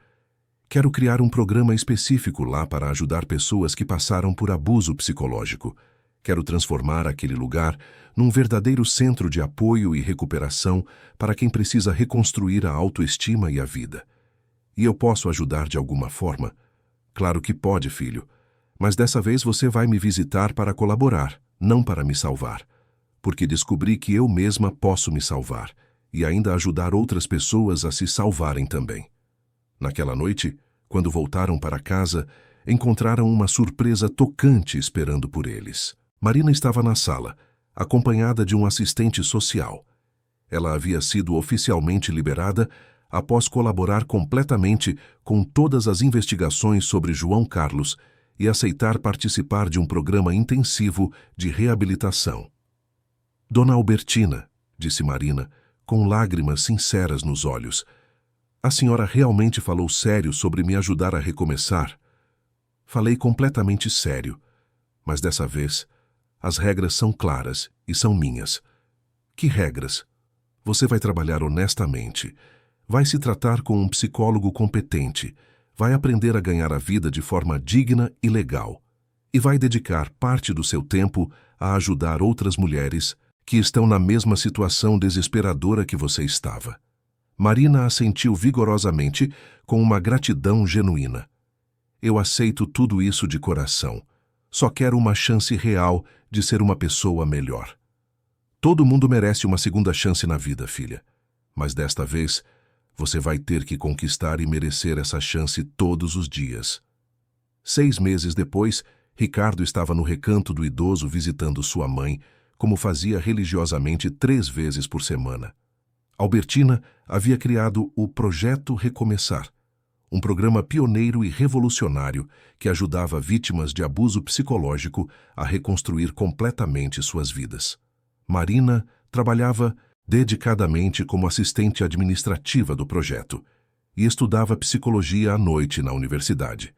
Quero criar um programa específico lá para ajudar pessoas que passaram por abuso psicológico. Quero transformar aquele lugar num verdadeiro centro de apoio e recuperação para quem precisa reconstruir a autoestima e a vida. E eu posso ajudar de alguma forma? Claro que pode, filho. Mas dessa vez você vai me visitar para colaborar, não para me salvar. Porque descobri que eu mesma posso me salvar e ainda ajudar outras pessoas a se salvarem também. Naquela noite, quando voltaram para casa, encontraram uma surpresa tocante esperando por eles. Marina estava na sala, acompanhada de um assistente social. Ela havia sido oficialmente liberada após colaborar completamente com todas as investigações sobre João Carlos e aceitar participar de um programa intensivo de reabilitação. Dona Albertina, disse Marina, com lágrimas sinceras nos olhos, a senhora realmente falou sério sobre me ajudar a recomeçar? Falei completamente sério, mas dessa vez as regras são claras e são minhas. Que regras? Você vai trabalhar honestamente, vai se tratar com um psicólogo competente, vai aprender a ganhar a vida de forma digna e legal, e vai dedicar parte do seu tempo a ajudar outras mulheres que estão na mesma situação desesperadora que você estava. Marina assentiu vigorosamente com uma gratidão genuína. Eu aceito tudo isso de coração. Só quero uma chance real de ser uma pessoa melhor. Todo mundo merece uma segunda chance na vida, filha. Mas desta vez, você vai ter que conquistar e merecer essa chance todos os dias. 6 meses depois, Ricardo estava no recanto do idoso visitando sua mãe, como fazia religiosamente 3 vezes por semana. Albertina havia criado o Projeto Recomeçar, um programa pioneiro e revolucionário que ajudava vítimas de abuso psicológico a reconstruir completamente suas vidas. Marina trabalhava dedicadamente como assistente administrativa do projeto e estudava psicologia à noite na universidade.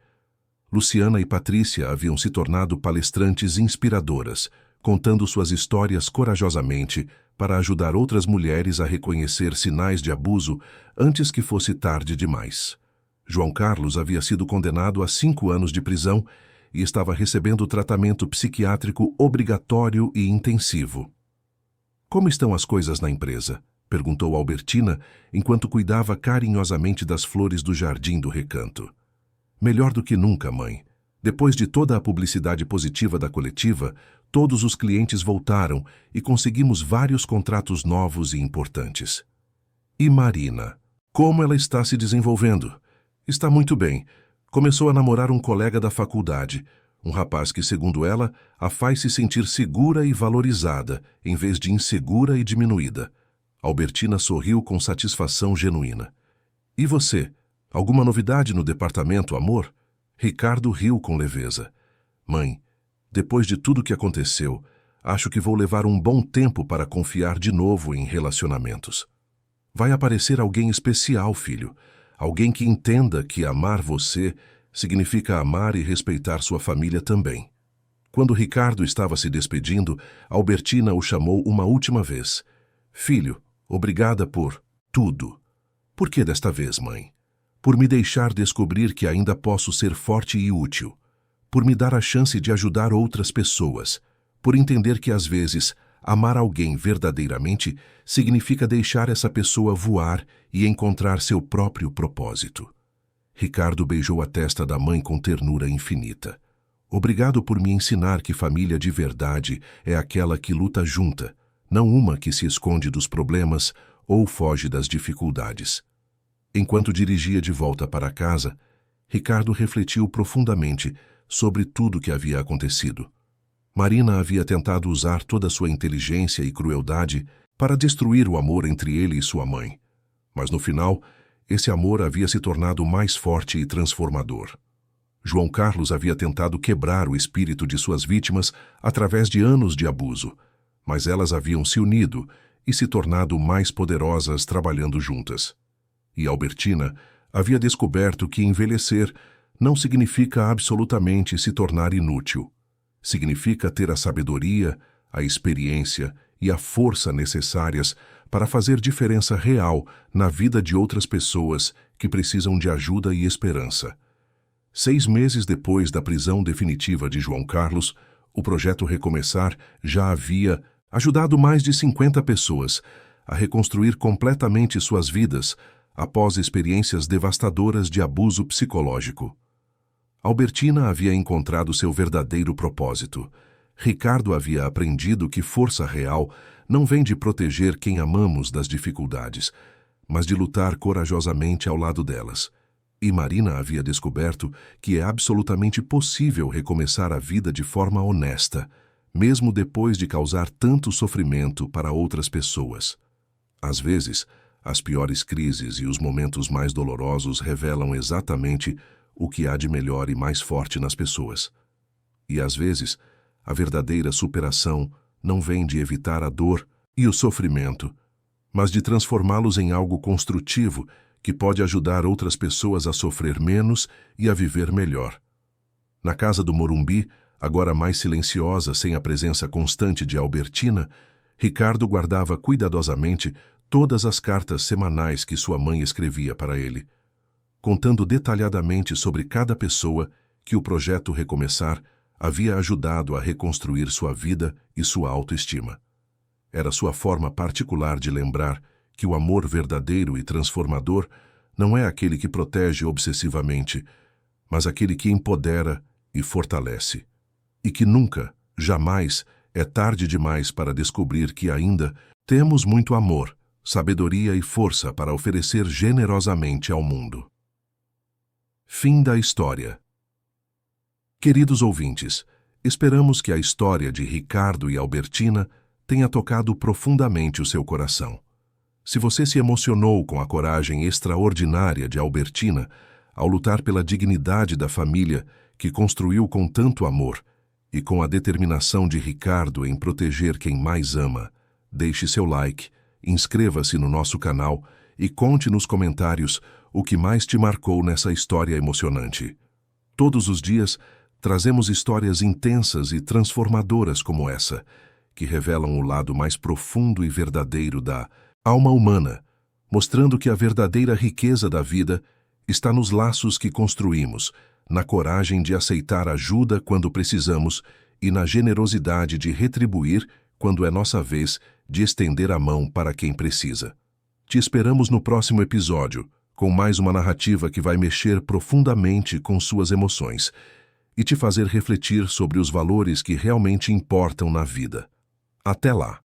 Luciana e Patrícia haviam se tornado palestrantes inspiradoras, contando suas histórias corajosamente para ajudar outras mulheres a reconhecer sinais de abuso antes que fosse tarde demais. João Carlos havia sido condenado a 5 anos de prisão e estava recebendo tratamento psiquiátrico obrigatório e intensivo. Como estão as coisas na empresa? Perguntou Albertina, enquanto cuidava carinhosamente das flores do jardim do recanto. Melhor do que nunca, mãe. Depois de toda a publicidade positiva da coletiva, todos os clientes voltaram e conseguimos vários contratos novos e importantes. E Marina? Como ela está se desenvolvendo? Está muito bem. Começou a namorar um colega da faculdade, um rapaz que, segundo ela, a faz se sentir segura e valorizada, em vez de insegura e diminuída. Albertina sorriu com satisfação genuína. E você? Alguma novidade no departamento, amor? Ricardo riu com leveza. Mãe, depois de tudo que aconteceu, acho que vou levar um bom tempo para confiar de novo em relacionamentos. Vai aparecer alguém especial, filho. Alguém que entenda que amar você significa amar e respeitar sua família também. Quando Ricardo estava se despedindo, Albertina o chamou uma última vez. Filho, obrigada por tudo. Por que desta vez, mãe? Por me deixar descobrir que ainda posso ser forte e útil. Por me dar a chance de ajudar outras pessoas. Por entender que, às vezes, amar alguém verdadeiramente significa deixar essa pessoa voar e encontrar seu próprio propósito. Ricardo beijou a testa da mãe com ternura infinita. Obrigado por me ensinar que família de verdade é aquela que luta junta, não uma que se esconde dos problemas ou foge das dificuldades. Enquanto dirigia de volta para casa, Ricardo refletiu profundamente sobre tudo o que havia acontecido. Marina havia tentado usar toda sua inteligência e crueldade para destruir o amor entre ele e sua mãe. Mas no final, esse amor havia se tornado mais forte e transformador. João Carlos havia tentado quebrar o espírito de suas vítimas através de anos de abuso, mas elas haviam se unido e se tornado mais poderosas trabalhando juntas. E Albertina havia descoberto que envelhecer não significa absolutamente se tornar inútil. Significa ter a sabedoria, a experiência e a força necessárias para fazer diferença real na vida de outras pessoas que precisam de ajuda e esperança. 6 meses depois da prisão definitiva de João Carlos, o Projeto Recomeçar já havia ajudado mais de 50 pessoas a reconstruir completamente suas vidas após experiências devastadoras de abuso psicológico. Albertina havia encontrado seu verdadeiro propósito. Ricardo havia aprendido que força real não vem de proteger quem amamos das dificuldades, mas de lutar corajosamente ao lado delas. E Marina havia descoberto que é absolutamente possível recomeçar a vida de forma honesta, mesmo depois de causar tanto sofrimento para outras pessoas. Às vezes, as piores crises e os momentos mais dolorosos revelam exatamente o que há de melhor e mais forte nas pessoas. E às vezes, a verdadeira superação não vem de evitar a dor e o sofrimento, mas de transformá-los em algo construtivo que pode ajudar outras pessoas a sofrer menos e a viver melhor. Na casa do Morumbi, agora mais silenciosa sem a presença constante de Albertina, Ricardo guardava cuidadosamente todas as cartas semanais que sua mãe escrevia para ele, contando detalhadamente sobre cada pessoa que o projeto Recomeçar havia ajudado a reconstruir sua vida e sua autoestima. Era sua forma particular de lembrar que o amor verdadeiro e transformador não é aquele que protege obsessivamente, mas aquele que empodera e fortalece. E que nunca, jamais, é tarde demais para descobrir que ainda temos muito amor, sabedoria e força para oferecer generosamente ao mundo. Fim da história. Queridos ouvintes, esperamos que a história de Ricardo e Albertina tenha tocado profundamente o seu coração. Se você se emocionou com a coragem extraordinária de Albertina ao lutar pela dignidade da família que construiu com tanto amor e com a determinação de Ricardo em proteger quem mais ama, deixe seu like, inscreva-se no nosso canal e conte nos comentários o que mais te marcou nessa história emocionante. Todos os dias, trazemos histórias intensas e transformadoras como essa, que revelam o lado mais profundo e verdadeiro da alma humana, mostrando que a verdadeira riqueza da vida está nos laços que construímos, na coragem de aceitar ajuda quando precisamos e na generosidade de retribuir quando é nossa vez de estender a mão para quem precisa. Te esperamos no próximo episódio, com mais uma narrativa que vai mexer profundamente com suas emoções e te fazer refletir sobre os valores que realmente importam na vida. Até lá!